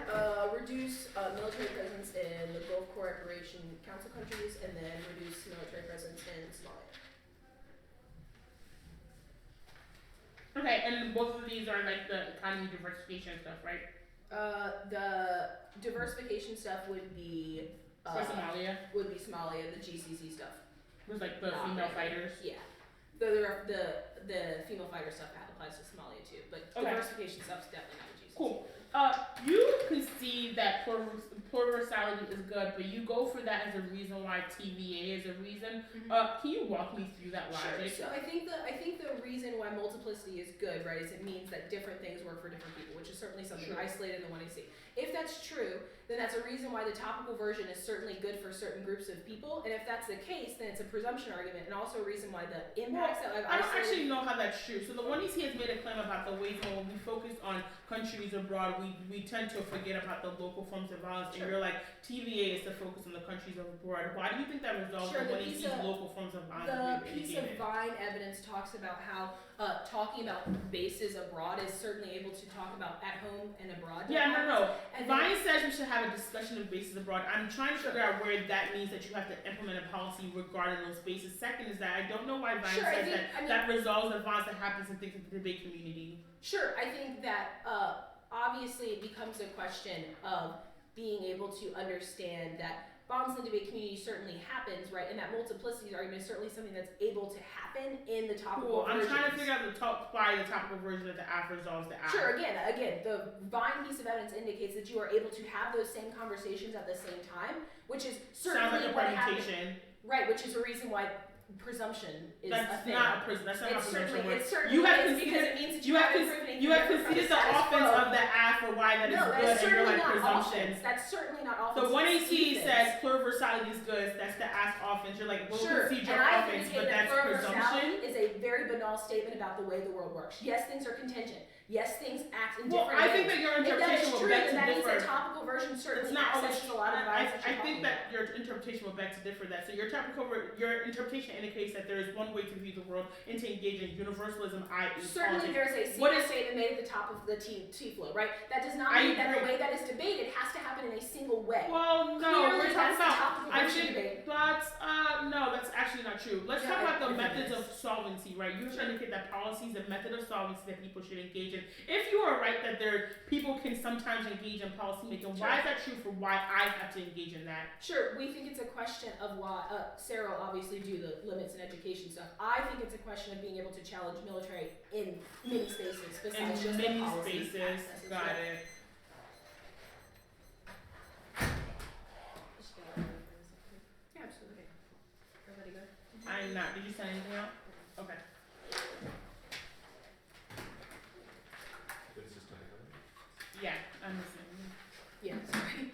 Reduce military presence in the Gulf Cooperation Council countries, and then reduce military presence in Somalia. Okay, and both of these are like the economy diversification stuff, right? The diversification stuff would be For Somalia? Would be Somalia. The GCC stuff was like the female fighters. Yeah, the female fighter stuff applies to Somalia too, but diversification stuff is definitely not the GCC. Cool. You concede that plurality is good, but you go for that as a reason why TVA is a reason. Mm-hmm. Can you walk me through that logic? Sure. So I think the reason why multiplicity is good, right, is it means that different things work for different people, which is certainly something isolated in the 1AC. If that's true, then that's a reason why the topical version is certainly good for certain groups of people. And if that's the case, then it's a presumption argument, and also a reason why the impacts that I've I don't actually know how that's true. So the 1AC has made a claim about the ways when we focus on countries abroad, we tend to forget about the local forms of violence, and you're like, TVA is to focus on the countries of abroad. Why do you think that resolves Sure, when he sees local forms of violence? The piece of Vine evidence talks about how talking about bases abroad is certainly able to talk about at home and abroad. Yeah, no. And Vine says we should have a discussion of bases abroad. I'm trying to figure out where that means that you have to implement a policy regarding those bases. Second is that I don't know why Vine says that resolves the violence that happens in things in the debate community. Sure, I think that obviously it becomes a question of being able to understand that violence in the debate community certainly happens, right? And that multiplicity argument is certainly something that's able to happen in the topical versions. I'm trying to figure out the topical version of the app resolves the app. Sure, again, the Vine piece of evidence indicates that you are able to have those same conversations at the same time, which is certainly what happened. Right, which is a reason why presumption is a thing. That's not how presumption works. It certainly is because it means that you have conceded the offense of the app for why that is good, and you're like presumption. That's certainly not offense. The 1AC says pluriversality is good. That's the ass offense. You're like, we'll concede your offense, but that's presumption. Is a very banal statement about the way the world works. Yes, things are contingent. Yes, things act in different ways. Well, I think that your interpretation will beg to differ. That means that topical version certainly accesses a lot of violence. I think that your interpretation will beg to differ that. So your interpretation indicates that there is one way to view the world and to engage in universalism, i.e. Certainly there's a CEDA statement made at the top of the T flow, right? That does not mean that the way that is debated has to happen in a single way. Well, no, clearly we're talking about, I think that's, no, that's actually not true. Let's talk about the methods of solvency, right? You should indicate that policy is a method of solvency that people should engage in. If you are right that people can sometimes engage in policy making, why is that true for why I have to engage in that? Sure, we think it's a question of why, Sarah will obviously do the limits and education stuff. I think it's a question of being able to challenge military in many spaces besides just the policy spaces, got it. Yeah, absolutely. Everybody good? I'm not. Did you send anything out? Okay. Yeah, I'm listening. Yeah, sorry.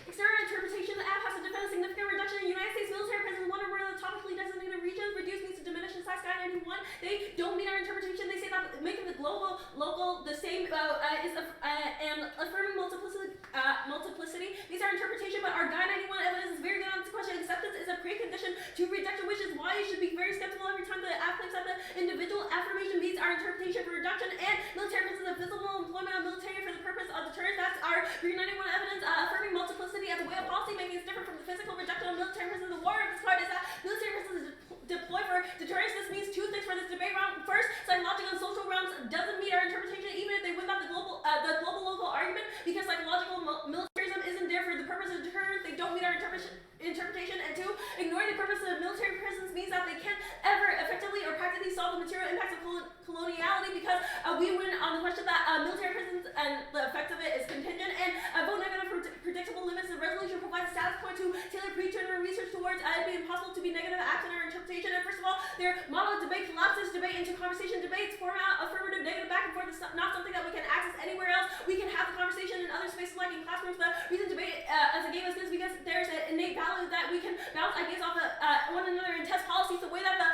External interpretation of the app has to defend a significant reduction in United States military presence in one or more of the topically designated regions. Reduce means to diminish in size. Sky 91. They don't meet our interpretation. They say that making the global local the same and affirming multiplicity. These are interpretation, but our Guy 91 evidence is very good on this question. Acceptance is a precondition to reduction, which is why you should be very skeptical every time the app claims that the individual affirmation meets our interpretation for reduction and military presence of visible employment of military for the purpose of deterrence. That's our Green 91 evidence. Affirming multiplicity as a way of policy making is different from the physical reduction of military presence. The war of this part is that military presence is deployed for deterrence. This means two things for this debate round. First, psychological and social realms doesn't meet our interpretation, even if they win out the global local argument, because psychological militarism isn't there for the purpose of deterrence. They don't meet our interpretation. And two, ignoring the purpose of military presence means that they can't ever effectively or practically solve the material impacts of coloniality, because we win on the question that military presence and the effect of it is contingent, and vote negative for predictable limits. The resolution provides a status point to tailor pre-tournament research towards it being impossible to be negative acts in our interpretation. And first of all, their model of debate collapses debate into conversation. Debates format affirmative negative back and forth is not something that we can access anywhere else. We can have the conversation in other spaces like in classrooms. The reason debate as a game is good because there's an innate value that we can bounce ideas off of one another and test policies. The way that the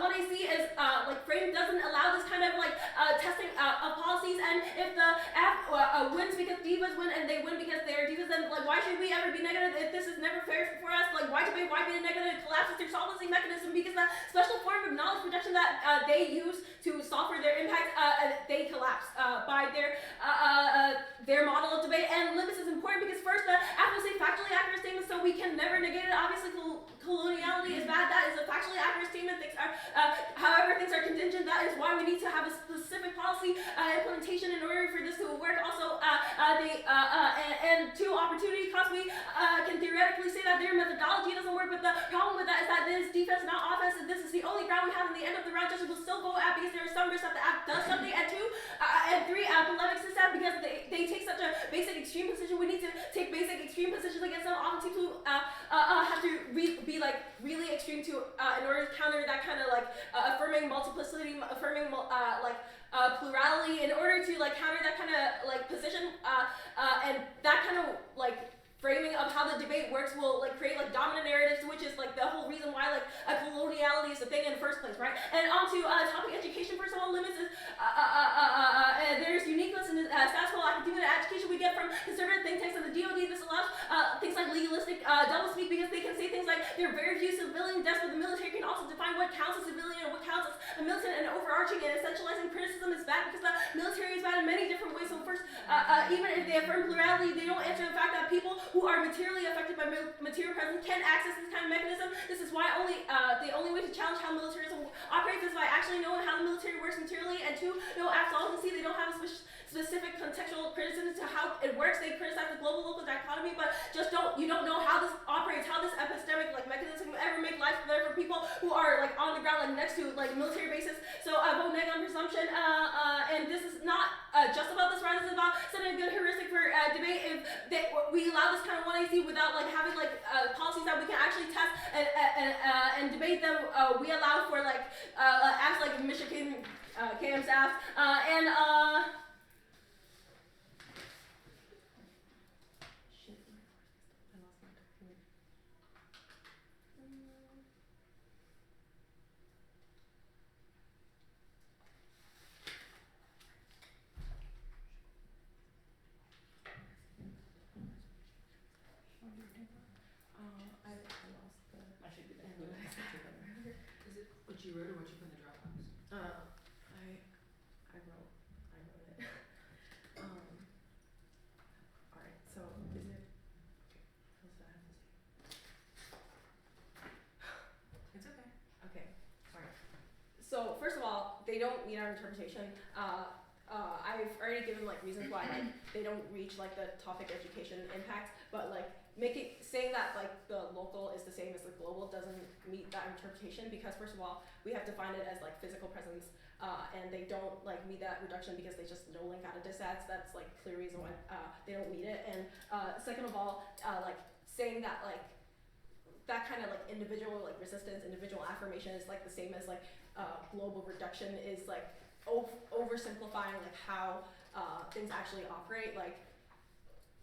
1AC is framed doesn't allow this kind of testing of policies. And if the app wins because divas win and they win because they're divas, then why should we ever be negative if this is never fair for us? Why debate? Why be negative? It collapses their solvency mechanism because the special form of knowledge projection that they use to solve for their impact, they collapse by their model of debate. And limits is important because first, the app will say factually accurate statements, so we can never negate it. Obviously, coloniality is bad. That is a factually accurate statement. However, things are contingent. That is why we need to have a specific policy implementation in order for this to work. Also, and two, opportunity cost. We can theoretically say that their methodology doesn't work, but the problem with that is that this it's defense, not offense, and this is the only ground we have. In the end of the round, judges will still go at because there is some risk that the app does something. And two, and three, polemics is that because they take such a basic extreme position, we need to take basic extreme positions against them. Often teams who have to be like really extreme to in order to counter that kind of like affirming multiplicity, affirming plurality, in order to like counter that kind of like position and that kind of like framing of how the debate works will like create like dominant narratives, which is like the whole reason why like coloniality is a thing in the first place, right? And on to topic education. First of all, limits is there's uniqueness in status quo academia education we get from conservative think tanks and the DoD. This allows things like legalistic doublespeak because they can say things like there are very few civilian deaths, but the military can also define what counts as civilian and what counts as a militant, and overarching and essentializing criticism is bad because the military is bad in many different ways. So first, even if they affirm plurality, they don't answer the fact that people who are materially affected by material presence can access this kind of mechanism. This is why the only way to challenge how militarism operates is by actually knowing how the military works materially, and two, no absolvency. They don't have a specific contextual criticism to how it works. They criticize the global-local dichotomy, but you don't know how this operates, how this epistemic like mechanism will ever make life better for people who are like on the ground, like next to like military bases. So vote neg on presumption, and this is not just about this round. This is about setting a good heuristic for debate. If we allow this kind of 1AC without like having like policies that we can actually test and debate them, we allow for like apps like Michigan KM's apps and I should do that. Is it what you wrote or what you put in the Dropbox? I wrote it. Alright, so is it It's okay. okay, alright. So first of all, they don't meet our interpretation. I've already given like reasons why like they don't reach like the topic education impact, but like saying that like the local is the same as the global doesn't meet that interpretation, because first of all, we have defined it as like physical presence, and they don't like meet that reduction because they just no link out of dissats. That's like clear reason why they don't meet it. And second of all, like saying that like that kind of like individual like resistance, individual affirmation is like the same as like global reduction is like oversimplifying like how things actually operate. Like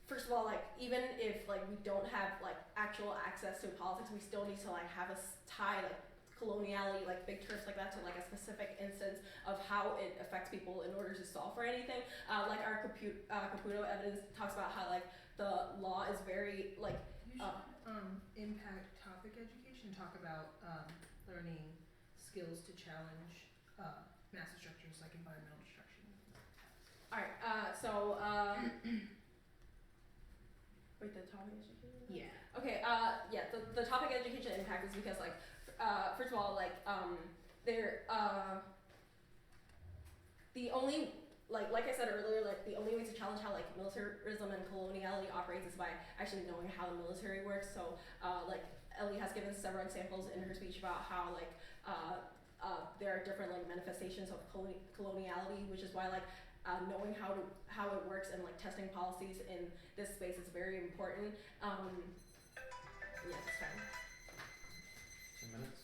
first of all, like even if like we don't have like actual access to politics, we still need to like have tie like coloniality, like big terms like that, to like a specific instance of how it affects people in order to solve for anything. Like our Caputo evidence talks about how like the law is very like you should impact topic education, talk about learning skills to challenge massive structures like environmental destruction. Alright, wait, the topic education? Yeah. Okay, yeah, the topic education impact is because like, first of all, like, the only, like I said earlier, like the only way to challenge how like militarism and coloniality operates is by actually knowing how the military works. So, like Ellie has given several examples in her speech about how like, there are different like manifestations of coloniality, which is why like knowing how it works and like testing policies in this space is very important. Yeah, that's fine. 2 minutes.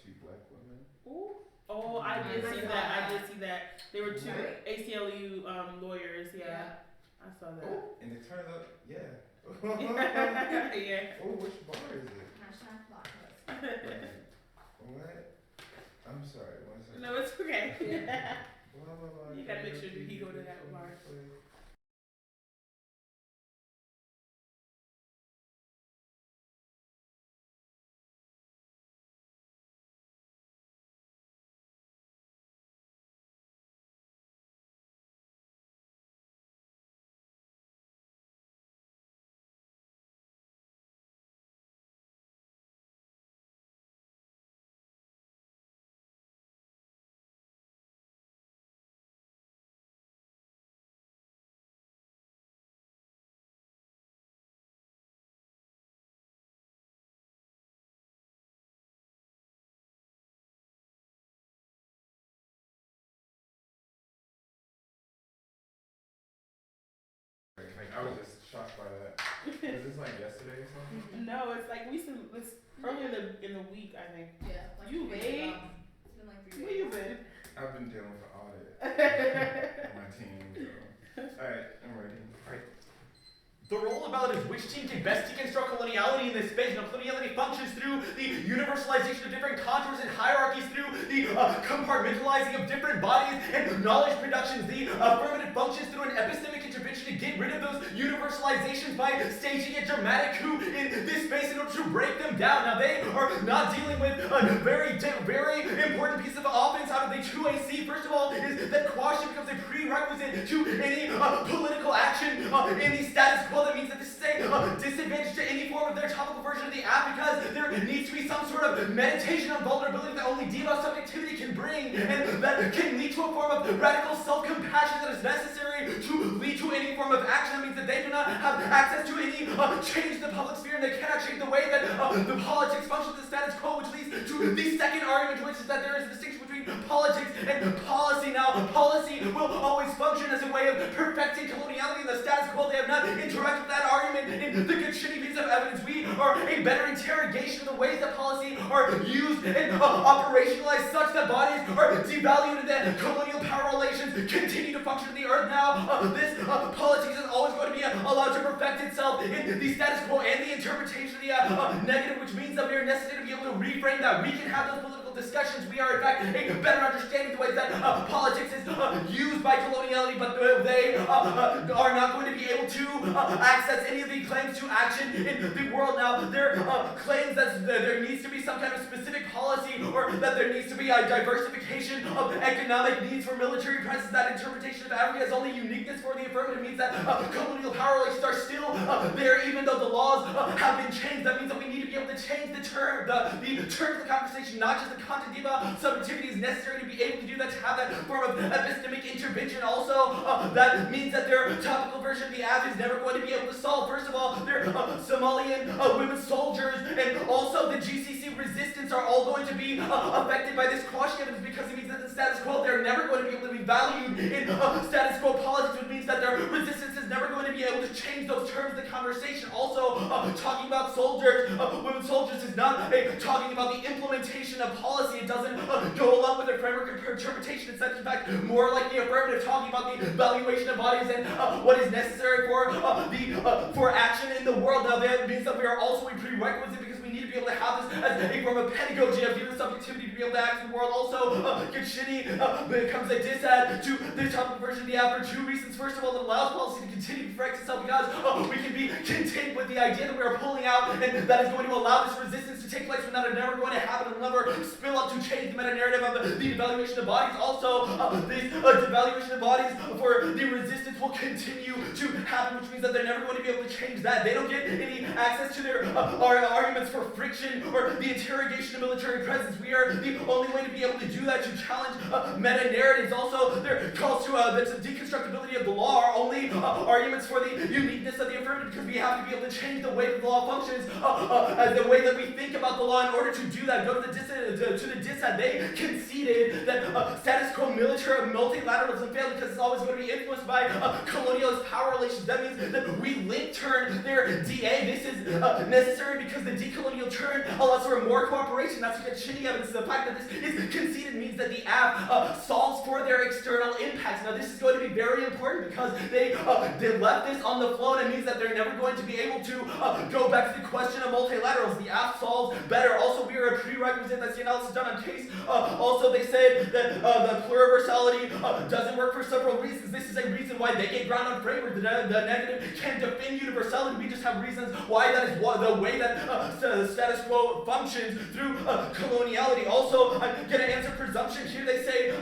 two black women. Ooh. Oh, I did see that. I did see that. There were two Right. ACLU lawyers. Yeah, I saw that. Oh, and it turns out, yeah. Yeah. Oh, which bar is it? Hashtag block list. What? I'm sorry, one second. No, it's okay. Blah, blah, blah. You gotta make sure that he go to that bar. Like, I was just shocked by that. Was this like yesterday or something? No, it's like it's earlier in the week, I think. Yeah. Like You 3 days late? ago. It's been like 3 Where days. you been? I've been dealing with an audit on my team, so. Alright, I'm ready. The role of ballot is which team can best deconstruct coloniality in this space. Now, coloniality functions through the universalization of different contours and hierarchies, through the compartmentalizing of different bodies and knowledge productions. The affirmative functions through an epistemic intervention to get rid of those universalizations by staging a dramatic coup in this space in order to break them down. Now, they are not dealing with a very important piece of offense out of the 2AC. First of all, is that quashing becomes a prerequisite to any political action in the status quo. That means that this is a disadvantage to any form of their topical version of the app, because there needs to be some sort of meditation on vulnerability that only debuff subjectivity can bring, and that can lead to a form of radical self-compassion that is necessary to lead to any form of action. That means that they do not have access to any change in the public sphere, and they cannot change the way that the politics functions in the status quo, which leads to the second argument, which is that there is a distinction between politics and policy. Now, policy will always function as a way of perfecting coloniality in the status quo. They have not interacted with that argument in the good shitty piece of evidence. We are a better interrogation of the ways that policy are used and operationalized such that bodies are devalued and that colonial power relations continue to function in the earth. Now, this politics is always going to be allowed to perfect itself in the status quo and the interpretation of the negative, which means that we are necessary to be able to reframe that. We can have those political discussions. We are, in fact, a better understanding the ways that politics is used by coloniality, but they are not going to be able to access any of the claims to action in the world. Now, there claims that there needs to be some kind of specific policy, or that there needs to be a diversification of economic needs for military presence. That interpretation of Africa has only uniqueness for the affirmative. Means that colonial power relations are still there, even though the laws have been changed. That means that we need to be able to change the term, the term of the conversation, not just the content of subjectivity is necessary to be able to do that, to have that form of epistemic intervention. Also, that means that their topical version of the app is never going to be able to solve. First of all, their Somalian women soldiers and also the GCC resistance are all going to be affected by this quashing evidence, because it means that the status quo, they're never going to be able to be valued in status quo politics, which means that their resistance is never going to be able to change those terms of the conversation. Also, talking about soldiers, women soldiers, is not talking about the implementation of policy. It doesn't go along with the framework of interpretation. It's in fact more like the affirmative, talking about the valuation of bodies and what is necessary for action in the world. Now, that means that we are also a prerequisite, because we need to be able to have this as a form of pedagogy of human subjectivity to be able to act in the world. Also, get shitty becomes a dissad to the topical version of the app for two reasons. First of all, it allows policy to continue to correct itself, because we can be content with the idea that we are pulling out, and that is going to allow this resistance to take place, when that is never going to happen. It'll never spill up to change the meta-narrative of the devaluation of bodies. Also, this devaluation of bodies for the resistance will continue to happen, which means that they're never going to be able to change that. They don't get any access to their arguments for friction or the interrogation of military presence. We are the only way to be able to do that, to challenge meta-narratives. Also, their calls to the deconstructibility of the law are only arguments for the uniqueness of the affirmative, because we have to be able to change the way that the law functions, as the way that we think about the law in order to do that. Go to the dissad. They conceded that status quo military multilateralism failed because it's always going to be influenced by colonialist power relations. That means that we link turn their DA. This is necessary because the decolonial turn allows for more cooperation. That's what shitty evidence. The fact that this is conceded means that the app solves for their external impacts. Now, this is going to be very important because they left this on the floor, and it means that they're never going to be able to go back to the question of multilaterals. The app solves better. Also, we are a prerequisite that's the analysis done on case. Also, they said that the pluriversality doesn't work for several reasons. This is a reason why they get ground on framework. The negative can defend universality. We just have reasons why that is the way that the status quo functions through coloniality. Also, I'm going to answer presumption here. They say,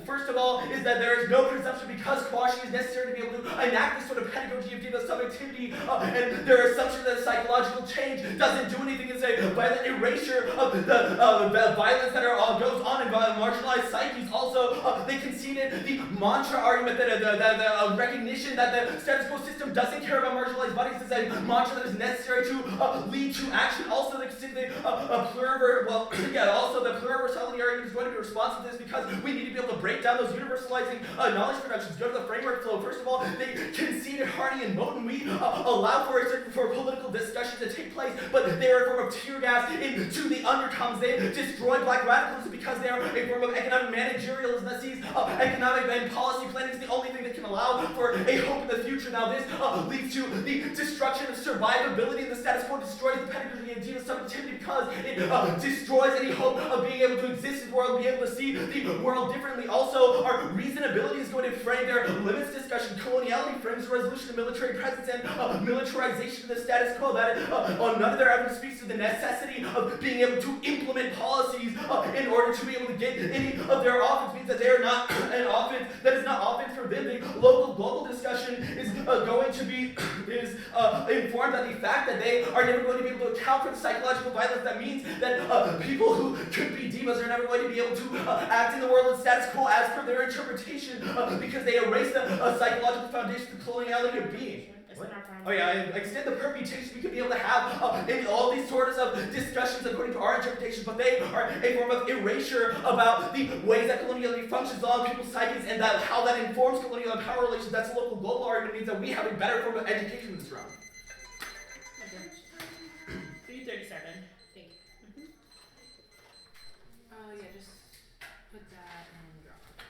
first of all, is that there is no presumption because quashing is necessary to be able to enact this sort of pedagogy of data subjectivity, and their assumption that psychological change doesn't do anything is a violent erasure of the violence that goes on in marginalized psyches. Also, they conceded the mantra argument that the recognition that the status quo system doesn't care about marginalized bodies is a mantra that is necessary to lead to action. Also, they conceded also the pluriversality argument is going to be responsive to this because we need to be able to break down those universalizing knowledge productions. Go to the framework flow. First of all, they conceded Hardy and Moten. We allow for political discussion to take place, but they are a form of tear gas into the undertones. They destroy black radicalism because they are a form of economic managerialism that sees economic and policy planning is the only thing that can allow for a hope in the future. Now, this leads to the destruction of survivability, and the status quo destroys the pedagogy and data subjectivity because it destroys any hope of being able to exist in the world, be able to see the world differently. Also, our reasonability is going to frame their limits discussion. Coloniality frames the resolution of military presence and militarization of the status quo. That none of their evidence speaks to the necessity of being able to implement policies in order to be able to get any of their offense. Means that they are not an offense that is not offense for them. The local global discussion is going to be informed by the fact that they are never going to be able to account for the psychological violence. That means that people who could be divas are never going to be able to act in the world of status quo as per their interpretation because they erase the psychological foundation of coloniality of being. Oh yeah, extend the permutation we could be able to have in all these sorts of discussions according to our interpretation, but they are a form of erasure about the ways that coloniality functions on people's psyches and that how that informs colonial and power relations. That's a local global argument, means that we have a better form of education in this round. 337. Thank you. Yeah, just put that and drop it.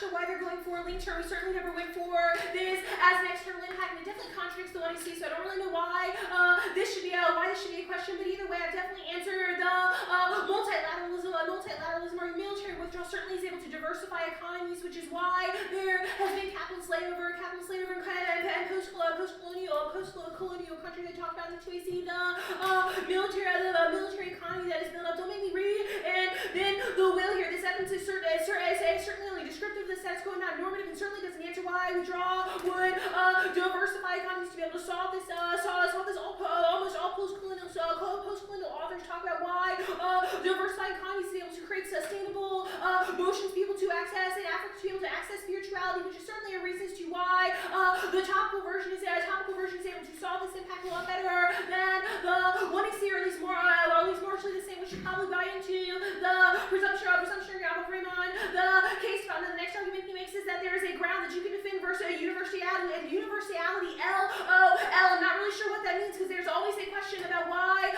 sure why they're going for a link term. We certainly never went for this as an external impact, and it definitely contradicts the one I see, so I don't really know why this should be a question, but either way, I've definitely answered the multilateralism or military withdrawal certainly is able to diversify economies, which is why there has been capitalist layover and post-colonial countries I talked about in the 2AC, the military economy that is built up. Don't make me read. And then the will here, this evidence is certainly only descriptive of the status quo, not normative, and certainly doesn't answer why withdrawal would diversify economies to be able to solve this almost all post-colonial authors talk about why diversified economies is able to create sustainable motions for people to access and Africa to be able to access spirituality, which is certainly a reason as to why the topical version is able to solve this impact a lot better than the one I see, or at least largely the same, which should probably buy into the presumption of Raymond. The case found in the next argument he makes is that there is a ground that you can defend versus a universality, and universality, LOL. I'm not really sure what that means, because there's always a question about why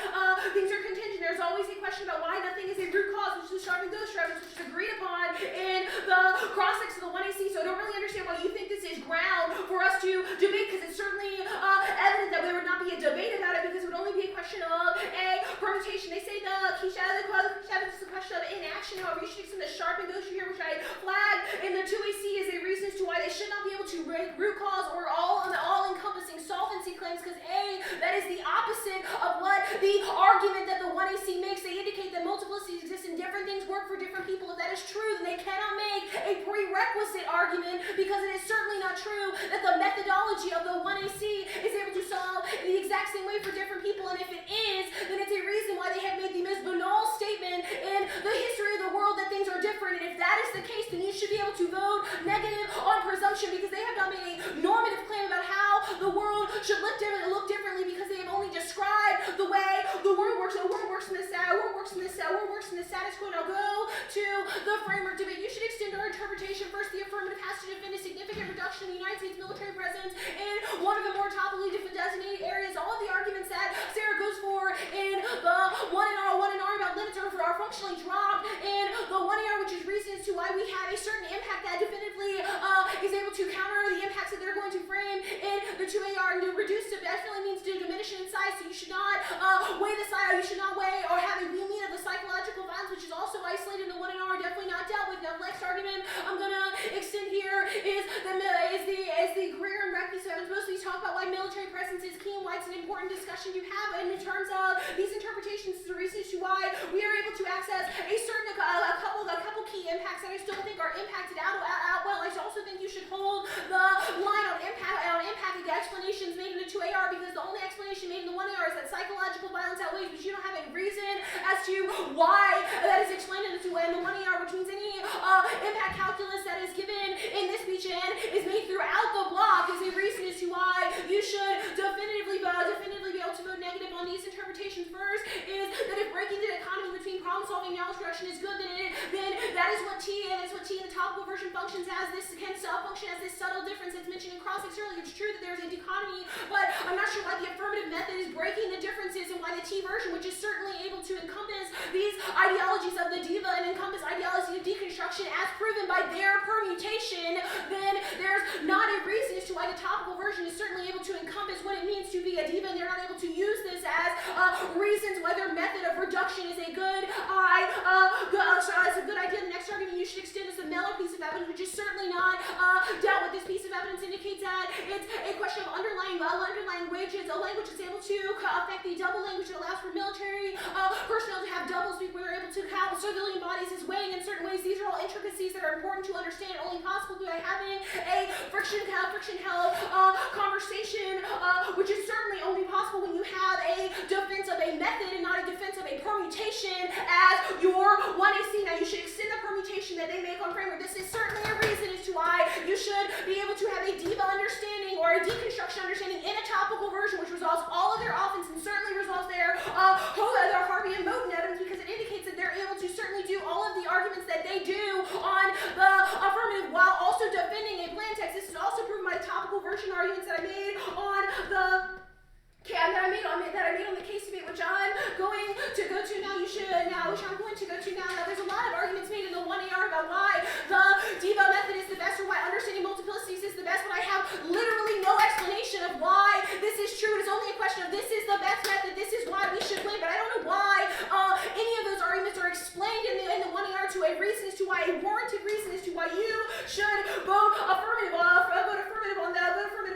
things are contingent. There's always a question about why nothing is a root cause, which is the sharp and ghost drivers, which is agreed upon in the cross-section of the 1AC, so I don't really understand why you think this is ground for us to debate, because it's certainly evident that there would not be a debate about it, because it would only be a question of a permutation. They say the Keisha is a question of inaction. However, you should extend the sharp and ghost here, which I flagged in the 2AC as a reason as to why they should not be able to root cause or all-encompassing solvency claims, because A, that is the opposite of what the argument that the 1AC makes. They indicate that multiplicities exist and different things work for different people. If that is true, then they cannot make a prerequisite argument, because it is certainly not true that the methodology of the 1AC is able to solve in the exact same way for different people, and if it is, then it's a reason why they have made the most banal statement in the history of the world that things are different, and if that is the case, then you should be able to vote negative on presumption, because they have not made a normative claim about how the world should look differently, because they have only described the way the world works. The world works in the status quo. Now go to the framework debate. You should extend our interpretation. First, the affirmative has to defend a significant reduction in the United States military presence in one of the more topically designated areas. All of the arguments that Sarah goes for in the one in R about limits are functionally dropped in the 1AR, which is reasons to why we have a certain impact that definitively is able to counter the impacts that they're going to frame in the 2AR, and to reduce it definitely means to diminish it in size, so you should not weigh or have a mean of the psychological violence, which is also isolated in the 1AR, definitely not dealt with. Now, the next argument I'm gonna extend here is the Greer and Recky. So I'm supposed to talk about why military presence is key and why it's an important discussion to have in terms of these interpretations. The reasons to why we are able to access a couple key impacts that I still think are impacted out well. I also think you should hold the line on impact the explanations made in the 2AR, because the only explanation made in the 1AR is that psychological violence outweighs, but you don't have a reason as to why that is explained in the 1AR, which means any impact calculus that is given in this speech and is made throughout the block is a reason as to why you should definitively be able to vote negative on these interpretations. First is that if breaking the economy between problem-solving and knowledge production is good, then that is what T in the topical version functions as. This can function as this subtle difference that's mentioned in cross-sex earlier. It's true that there is a dichotomy, but I'm not sure why the affirmative method is breaking the differences, and why the T version, which is certainly able to encompass these ideologies of the diva and encompass ideology of deconstruction as proven by their permutation, then there's not a reason as to why the topical version is certainly able to encompass what it means to be a diva, and they're not able to use this as reasons why their method of reduction is a good idea. The next argument you should extend is the Mellor piece of evidence, which is certainly not dealt with. This piece of evidence indicates that it's a question of underlying languages, a language that's able to affect the double language that allows for military personnel to have double speak, where they're able to count civilian bodies as weighing in certain ways. These are all intricacies that are important to understand, only possible by having a friction-held conversation, which is certainly only possible when you have a defense of a method and not a defense of a permutation as your 1AC. Now, you should extend the permutation that they make on framework. This is certainly a reason as to why you should be able to have a diva understanding or a deconstruction understanding in a topical version, which resolves all of their offense and certainly resolves their Harvey and Moten evidence, because it indicates that they're able to certainly do all of the arguments that they do on the affirmative while also defending a plan text. This is also proven by the topical version arguments that I made on the on the case debate, which I'm going to go to now. Now, there's a lot of arguments made in the 1AR about why the diva method is the best why you should vote affirmative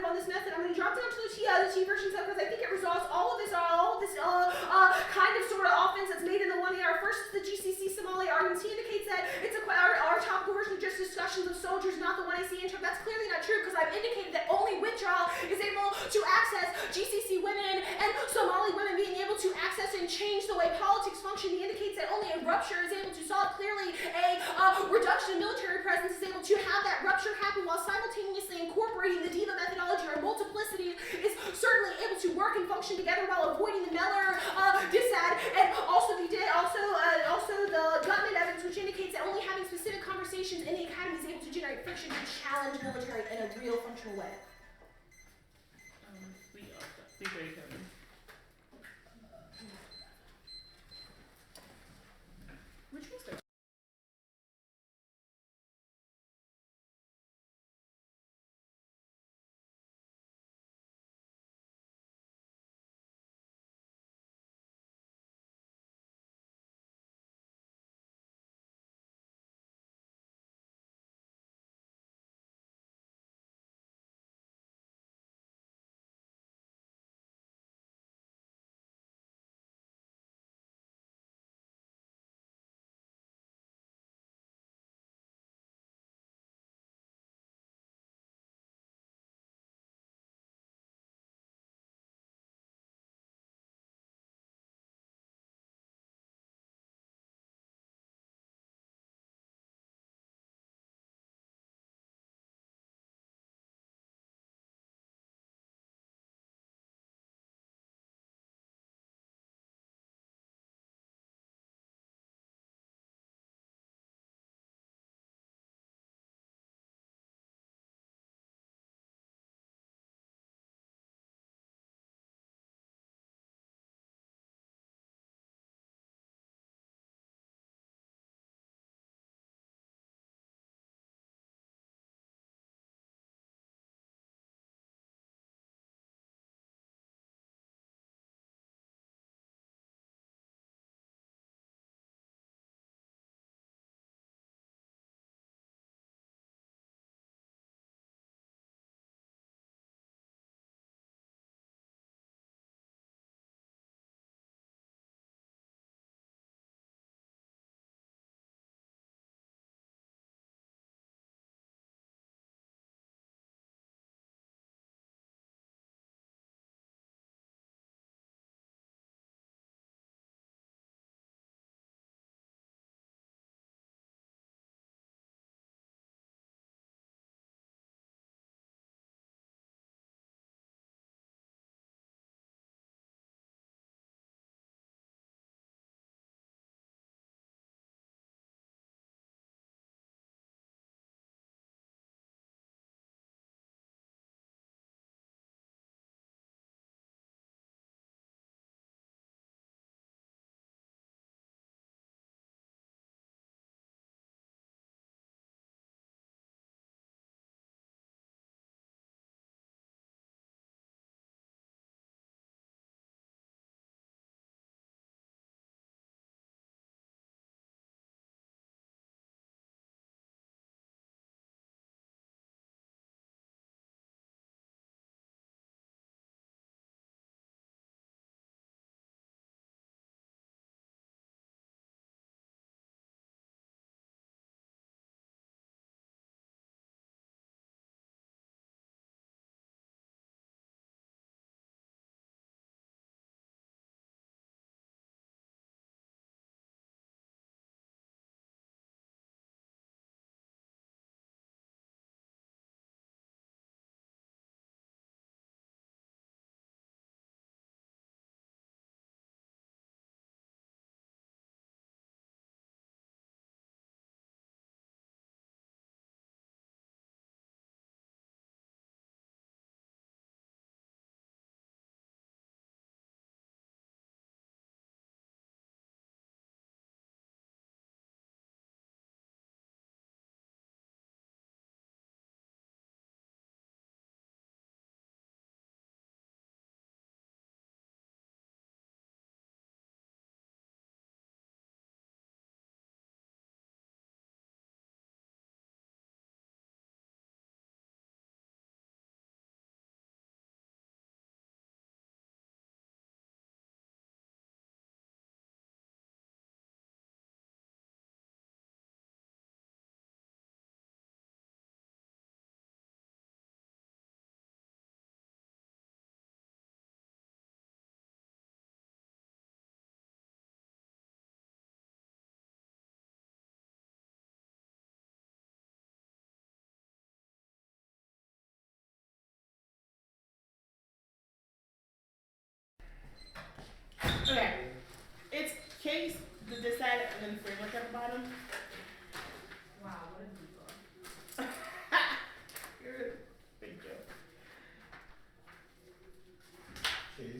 on this method. I'm going to drop down to the T version because I think it resolves all of this kind of sort of offense that's made in the 1AR. First is the GCC Somali argument. He indicates that it's our topical version of just discussions of soldiers, not the one I see in term. That's clearly not true because I've indicated that only withdrawal is able to access GCC women and Somali women being able to access and change the way politics function. He indicates that only a rupture is able to solve. Clearly, a reduction in military presence is able to have that rupture happen while simultaneously incorporating the DIVA methodology or multiplicity is certainly able to work and function together while avoiding the Meller dissad, and also the Gutman evidence, which indicates that only having specific conversations in the academy is able to generate friction to challenge military in a real functional way. We very good.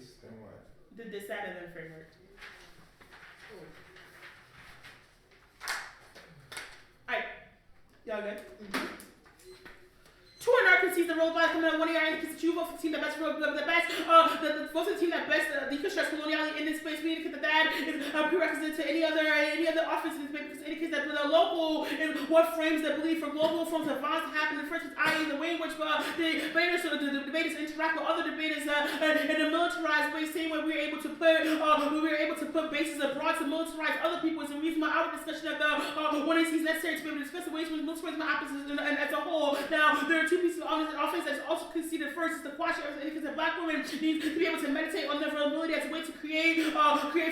base, then what? The DISAD and then framework. Alright. Y'all good? Two Americans sees the role by coming out one year and you vote for the team that best the vote for the team that best deconstructs coloniality in this space. We indicate that is a prerequisite to any other office in this space because it indicates that the local is what frames the belief for global forms of violence to happen in the first place, i.e. the way in which the debaters interact with other debaters in a militarized way, same way we were able to put bases abroad to militarize other people is the reason why our discussion of the one is necessary to be able to discuss the ways in which militarization happens and as a whole. Now there are two pieces of offense that's also conceded. First is the quash indicates that black women need to be able to meditate on their vulnerability as a way to create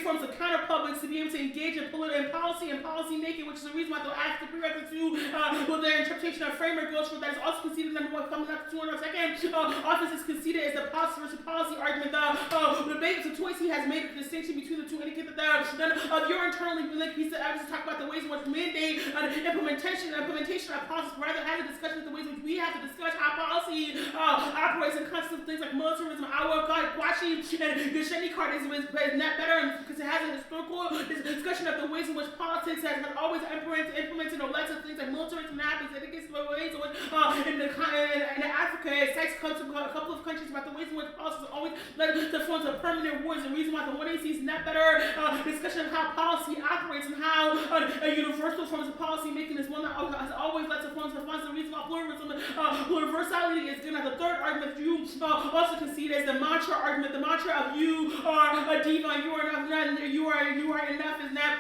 forms of counter publics to be able to engage in policy and policy making, which is the reason why they'll ask the prerequisite to their interpretation of framework goes for that is also conceded. Number one, coming up to 202nd office is conceded is the policy versus policy argument. The debate so Toysey has made a distinction between the two, indicate that none of your internally linked pieces I just talk about the ways in which mandate implementation of policies, rather have a discussion of the ways in which we have to discuss how policy operates in context of things like militarism. Our Guashi and Gasheni card is not better because it has a historical discussion of the ways in which politics has always implemented or led to things like militarism happens. It indicates the ways in which in Africa it cites a couple of countries about the ways in which politics has always led to forms of permanent wars. The reason why the 1AC is not better discussion of how policy operates and how a universal forms of policy making is one that has always led to forms of violence. The reason why pluriversality is good. Now the third argument you also concede is the mantra argument. The mantra of you are a diva, you are enough, you are enough is not.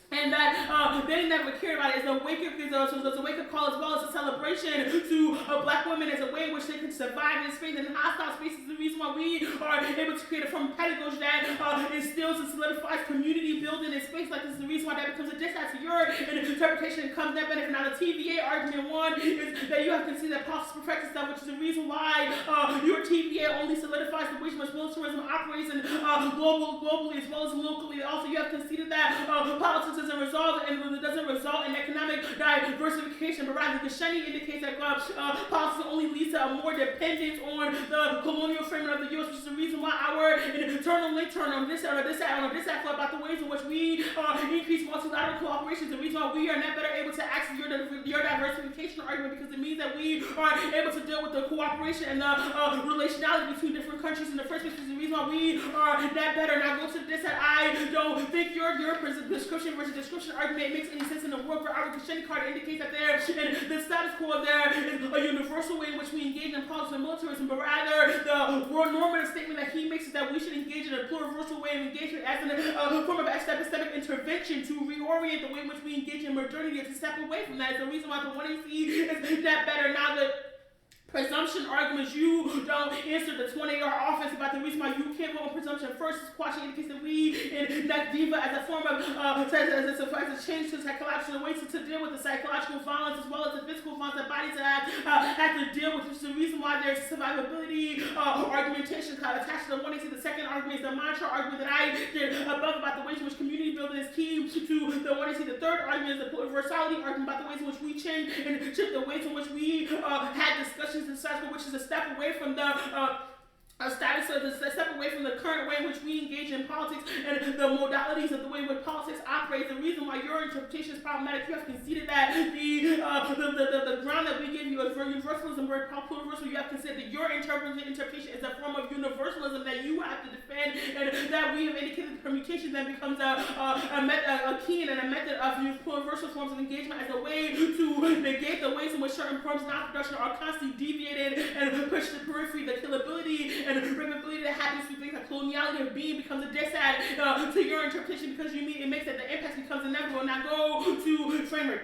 And that they never cared about it is a wake-up call as well as a celebration to black women as a way in which they can survive in space and hostile spaces. The reason why we are able to create a form of pedagogy that instills and solidifies community building in space like this is the reason why that becomes a disaster. Your interpretation comes that benefit. Now the TVA argument one is that you have to see that policy perfects itself, which is the reason why your TVA only solidifies the way in which militarism operates and globally as well as locally. Also, you have conceded that politics doesn't result in economic diversification, but rather the Sheni indicates that policy only leads to a more dependence on the colonial framing of the U.S., which is the reason why our internal link turn on this flow about the ways in which we increase multilateral cooperation. The reason why we are not better able to access your diversification argument because it means that we are able to deal with the cooperation and the relationality between different countries in the first place. Is the reason why we are not better. Now go to this that I don't think your description versus description argument makes any sense in the world. For our Kashani card indicates that there in the status quo there is a universal way in which we engage in politics and militarism, but rather the world normative statement that he makes is that we should engage in a pluriversal way of engagement as a form of epistemic intervention to reorient the way in which we engage in modernity and to step away from that. Is the reason why the 1AC is that better. Now the presumption arguments, you don't answer the 20-year offense about the reason why you can't vote on presumption. First is quashing indicates that we in that diva as a form of as a change to psychological ways to deal with the psychological violence as well as the physical violence that bodies have to deal with, which is the reason why there's survivability argumentation attached to the 1AC. The second argument is the mantra argument that I did above about the ways in which community building is key to the 1AC. The third argument is the universality argument about the ways in which we change and shift the ways in which we had discussions which is a step away from the step away from the current way in which we engage in politics and the modalities of the way in which politics operates. The reason why your interpretation is problematic, you have conceded that the ground that we give you is for universalism, where pluriversal, you have considered that your interpretation is a form of universalism that you have to defend, and that we have indicated the permutation then becomes a key and a method of pluriversal forms of engagement as a way to negate the ways in which certain forms of non-production are constantly deviated and pushed to the periphery. The killability and replicability that happens through things like coloniality of being becomes a dissad to your interpretation because it makes that the impact becomes inevitable. Now go to framework.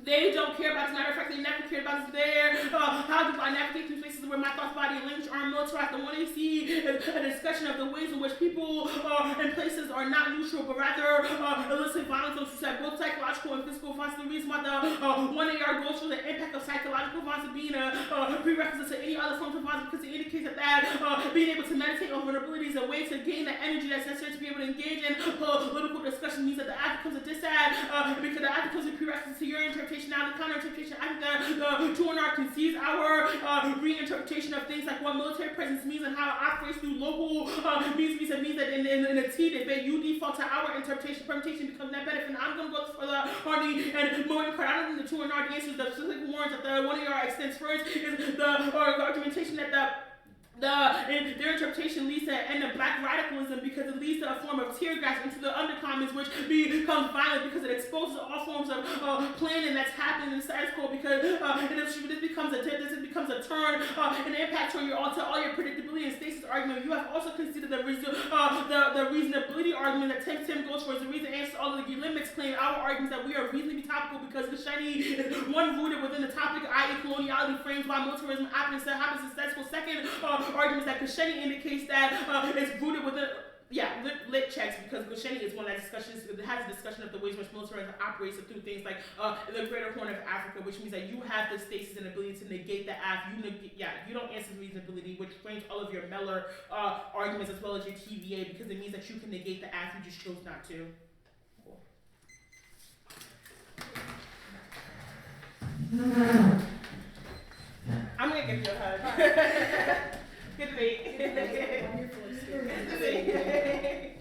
They don't care about it. As a matter of fact, they never cared about it. How do I navigate through spaces where my thoughts, body, and language are militarized? The 1AC is a discussion of the ways in which people and places are not neutral, but rather elicit violence on society, both psychological and physical violence. The reason why the 1AR goes for the impact of psychological violence being a prerequisite to any other form of violence because it indicates that being able to meditate on vulnerability is a way to gain the energy that's necessary to be able to engage in political discussion means that the act becomes a dissad because the act becomes a prerequisite to your interpretation. Now, the counter-interpretation, I think the Tuanar concedes our reinterpretation of things like what military presence means and how it operates through local means that in a T debate, you default to our interpretation, permutation becomes net benefit. And I'm going to go for the Harney and Moen card. I don't think the Tuanar answers the specific warrants that one of your extents first is the argumentation that their interpretation leads to an end of black radicalism because it leads to a form of tear gas into the undercommons, which becomes violent because it exposes all forms of planning that's happening in the status quo. Because this becomes a turn, an impact on all your predictability and stasis argument. You have also considered the reasonability argument that Tim goes for as the reason answers all of the limits claim. Our arguments that we are reasonably topical because the shiny is one rooted within the topic, i.e., coloniality frames why militarism happens successful. Second arguments that Kashani indicates that it's rooted within lit checks because Kashani is one that has a discussion of the ways in which militarism operates through things like the greater horn of Africa, which means that you have the stasis and ability to negate the you don't answer reasonability, which explains all of your Meller arguments as well as your TVA because it means that you can negate the af, you just chose not to. Cool. I'm gonna give you a hug. Good debate. Good debate.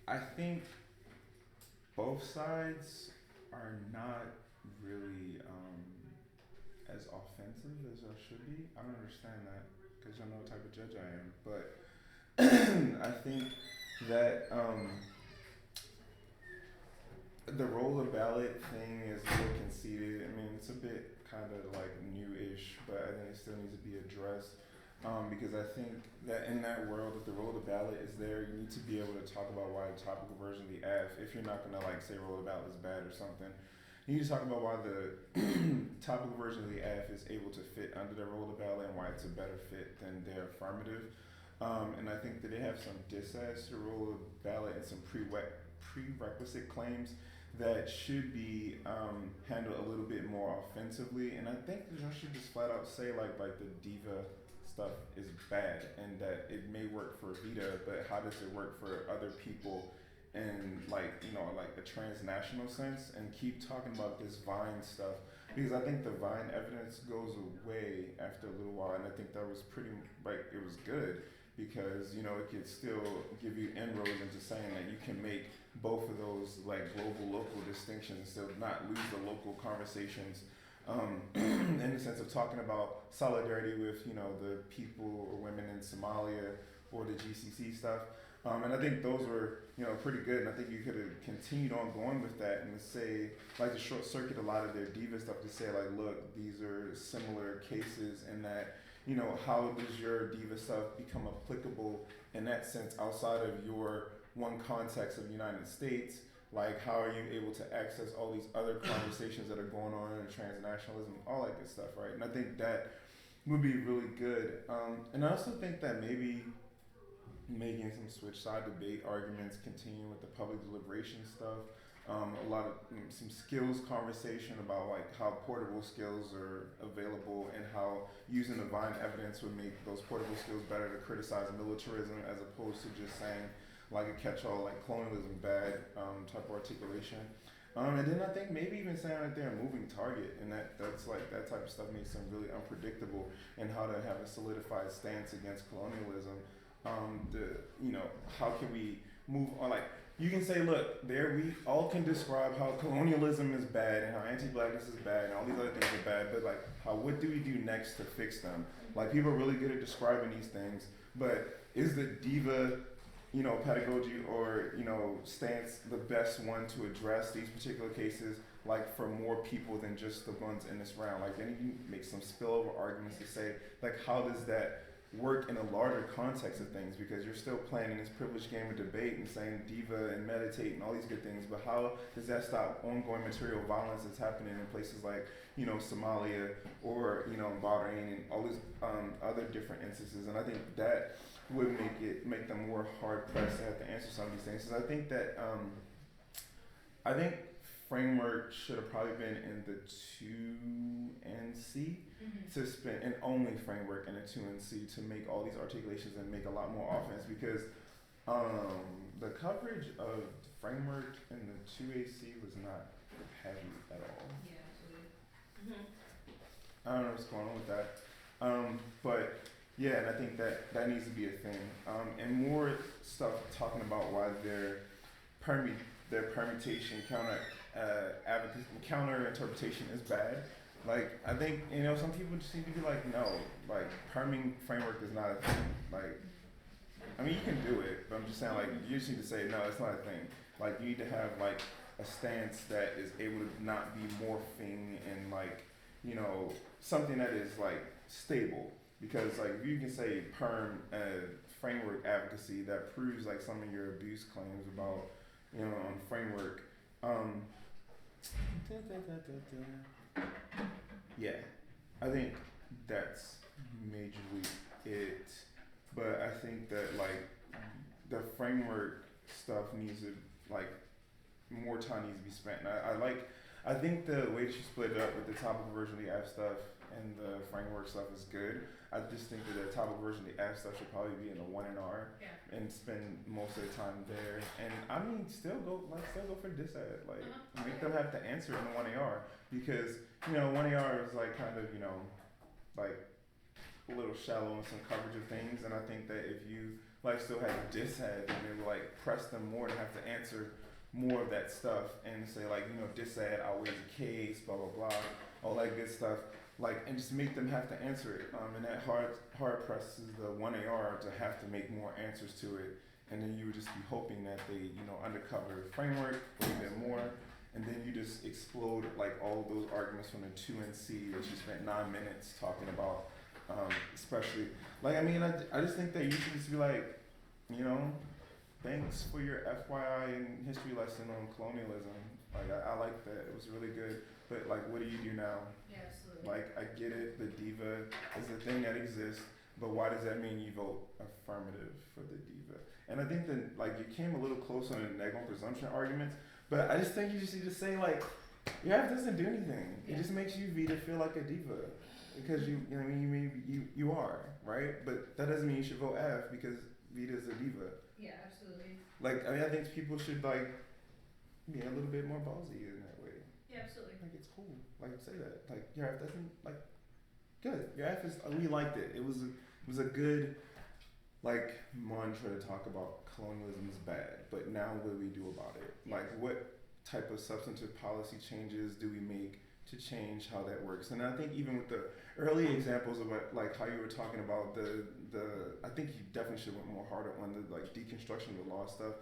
I think both sides are not really as offensive as I should be. I don't understand that because I know what type of judge I am. But I think that the roll of ballot thing is a little conceited. I mean, it's a bit kind of like new-ish, but I think it still needs to be addressed. Because I think that in that world, if the roll of ballot is there, you need to be able to talk about why the topical version of the AF, if you're not gonna like say roll of ballot is bad or something, you need to talk about why the topical version of the AF is able to fit under the roll of ballot and why it's a better fit than their affirmative. And I think that they have some dissess to roll of ballot and some prerequisite claims that should be handled a little bit more offensively. And I think you should just flat out say like the diva stuff is bad and that it may work for Vita, but how does it work for other people in like a transnational sense, and keep talking about this Vine stuff, because I think the Vine evidence goes away after a little while, and I think that was pretty it was good because it could still give you inroads into saying that you can make both of those like global local distinctions and still not lose the local conversations in the sense of talking about solidarity with the people or women in Somalia or the GCC stuff. And I think those were, pretty good. And I think you could have continued on going with that and to say, like, to short circuit a lot of their diva stuff to say, like, look, these are similar cases and that, how does your diva stuff become applicable in that sense outside of your one context of the United States? Like, how are you able to access all these other conversations that are going on in transnationalism, all that good stuff, right? And I think that would be really good. And I also think that maybe making some switch side debate arguments, continue with the public deliberation stuff, a lot of some skills conversation about like how portable skills are available and how using the Vine evidence would make those portable skills better to criticize militarism as opposed to just saying like a catch-all like colonialism bad type of articulation. And then I think maybe even saying like they're a moving target, and that's like that type of stuff makes them really unpredictable and how to have a solidified stance against colonialism. How can we move on? Like, you can say, look, we all can describe how colonialism is bad and how anti-blackness is bad and all these other things are bad, but like, what do we do next to fix them? Like, people are really good at describing these things, but is the diva, pedagogy or, stance the best one to address these particular cases, like for more people than just the ones in this round? Like, then you make some spillover arguments to say, like, how does that work in a larger context of things, because you're still playing in this privileged game of debate and saying diva and meditate and all these good things, but how does that stop ongoing material violence that's happening in places like Somalia or Bahrain and all these other different instances? And I think that would make them more hard pressed to have to answer some of these things. Because I think that I think framework should have probably been in the 2NC to spend, and only framework in the 2NC to make all these articulations and make a lot more offense, because the coverage of framework in the 2AC was not heavy at all. Yeah, absolutely. I don't know what's going on with that. But yeah, and I think that needs to be a thing. And more stuff talking about why their permutation counter interpretation is bad. Like, I think, some people just seem to be like, no, like, perming framework is not a thing. Like, I mean, you can do it, but I'm just saying, like, you just need to say, no, it's not a thing. Like, you need to have, like, a stance that is able to not be morphing and, like, something that is, like, stable. Because, like, if you can say framework advocacy, that proves, like, some of your abuse claims about, on framework. Yeah, I think that's majorly it. But I think that like the framework stuff needs to like more time needs to be spent. And I think the way that you split it up with the topical version of the app stuff and the framework stuff is good. I just think that the topical version of the app stuff should probably be in a 1NR and spend most of the time there. And I mean, still go for disad. Like, make them have to answer in the 1AR, because 1AR is like kind of like a little shallow in some coverage of things. And I think that if you like still have disad, then it will like press them more to have to answer more of that stuff and say like disad outweighs the case, blah blah blah, all that good stuff. Like, and just make them have to answer it. And that hard presses the 1AR to have to make more answers to it. And then you would just be hoping that they, undercover the framework a little bit more. And then you just explode like all of those arguments from the 2NC that you spent 9 minutes talking about. Especially, like, I mean, I just think that you should just be like, thanks for your FYI and history lesson on colonialism. Like, I like that. It was really good. But like, what do you do now? Yeah, absolutely. Like, I get it, the diva is a thing that exists, but why does that mean you vote affirmative for the diva? And I think that, like, you came a little close on the negligent presumption arguments, But I just think you just need to say like, your F doesn't do anything. It just makes you Vita feel like a diva because you know what I mean you are, right? But that doesn't mean you should vote F because Vita's a diva. Yeah, absolutely. Like I think people should like be a little bit more ballsy in that way. Yeah, absolutely. Like it's cool. Like say that. Like your F doesn't like good. Your F is we liked it. It was a good like mantra to talk about colonialism is bad, but now what do we do about it? Like what type of substantive policy changes do we make to change how that works? And I think even with the early examples of what, like how you were talking about the I think you definitely should went more harder on the like deconstruction of the law stuff,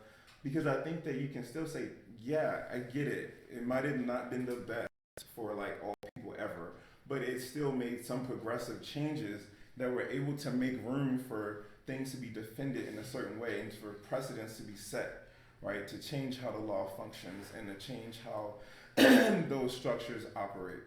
because I think that you can still say, yeah, I get it. It might have not been the best for like all people ever, but it still made some progressive changes that were able to make room for things to be defended in a certain way and for precedents to be set, right? To change how the law functions and to change how those structures operate.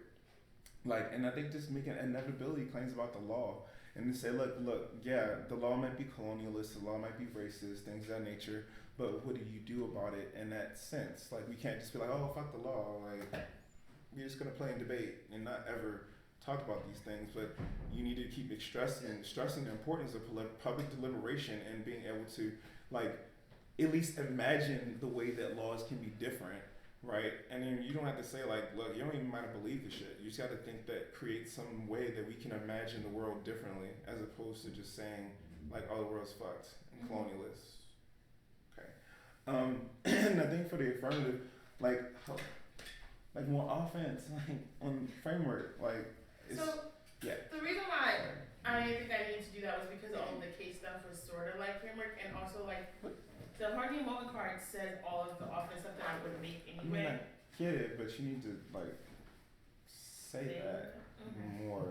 Like, and I think just making inevitability claims about the law and to say, look, yeah, the law might be colonialist, the law might be racist, things of that nature, but what do you do about it in that sense? Like, we can't just be like, oh, fuck the law. Like, we're just gonna play and debate and not ever talk about these things, but you need to keep stressing the importance of public deliberation and being able to, like, at least imagine the way that laws can be different, right? And then you don't have to say like, look, you don't even might believe the shit. You just got to think that create some way that we can imagine the world differently, as opposed to just saying like, oh, the world's fucked and colonialist. Okay. And I think for the affirmative, like more offense, like on framework, like. It's, yeah. The reason why I didn't think I needed to do that was because all of the case stuff was sort of like framework, and also like the Hardy Moment card says all of the offense stuff that I would make anyway. I mean, I get it, but you need to like say that more.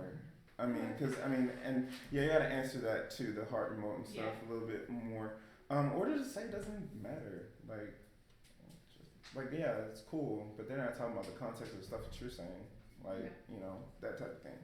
I mean, because and yeah, you gotta answer that too, the heart and Moten stuff a little bit more. Or to just say it doesn't matter, like yeah, it's cool, but they're not talking about the context of the stuff that you're saying. Like, you know, that type of thing.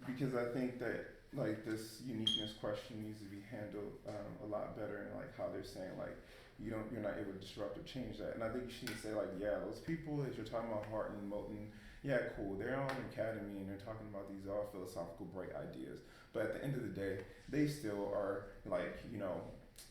Because I think that, like, this uniqueness question needs to be handled a lot better, and, like, how they're saying, like, you're not able to disrupt or change that. And I think you should say, like, yeah, those people that you're talking about, Hart and Moten, yeah, cool, they're on the academy, and they're talking about these all philosophical, bright ideas. But at the end of the day, they still are, like, you know,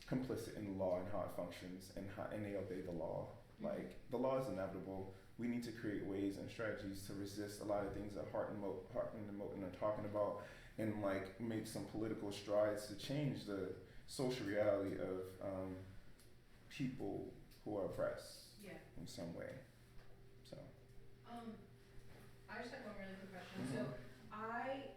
complicit in the law and how it functions, and they obey the law. Like, the law is inevitable. We need to create ways and strategies to resist a lot of things that Hart and Moten are talking about, and like make some political strides to change the social reality of people who are oppressed in some way. So. I just have one really quick question. So I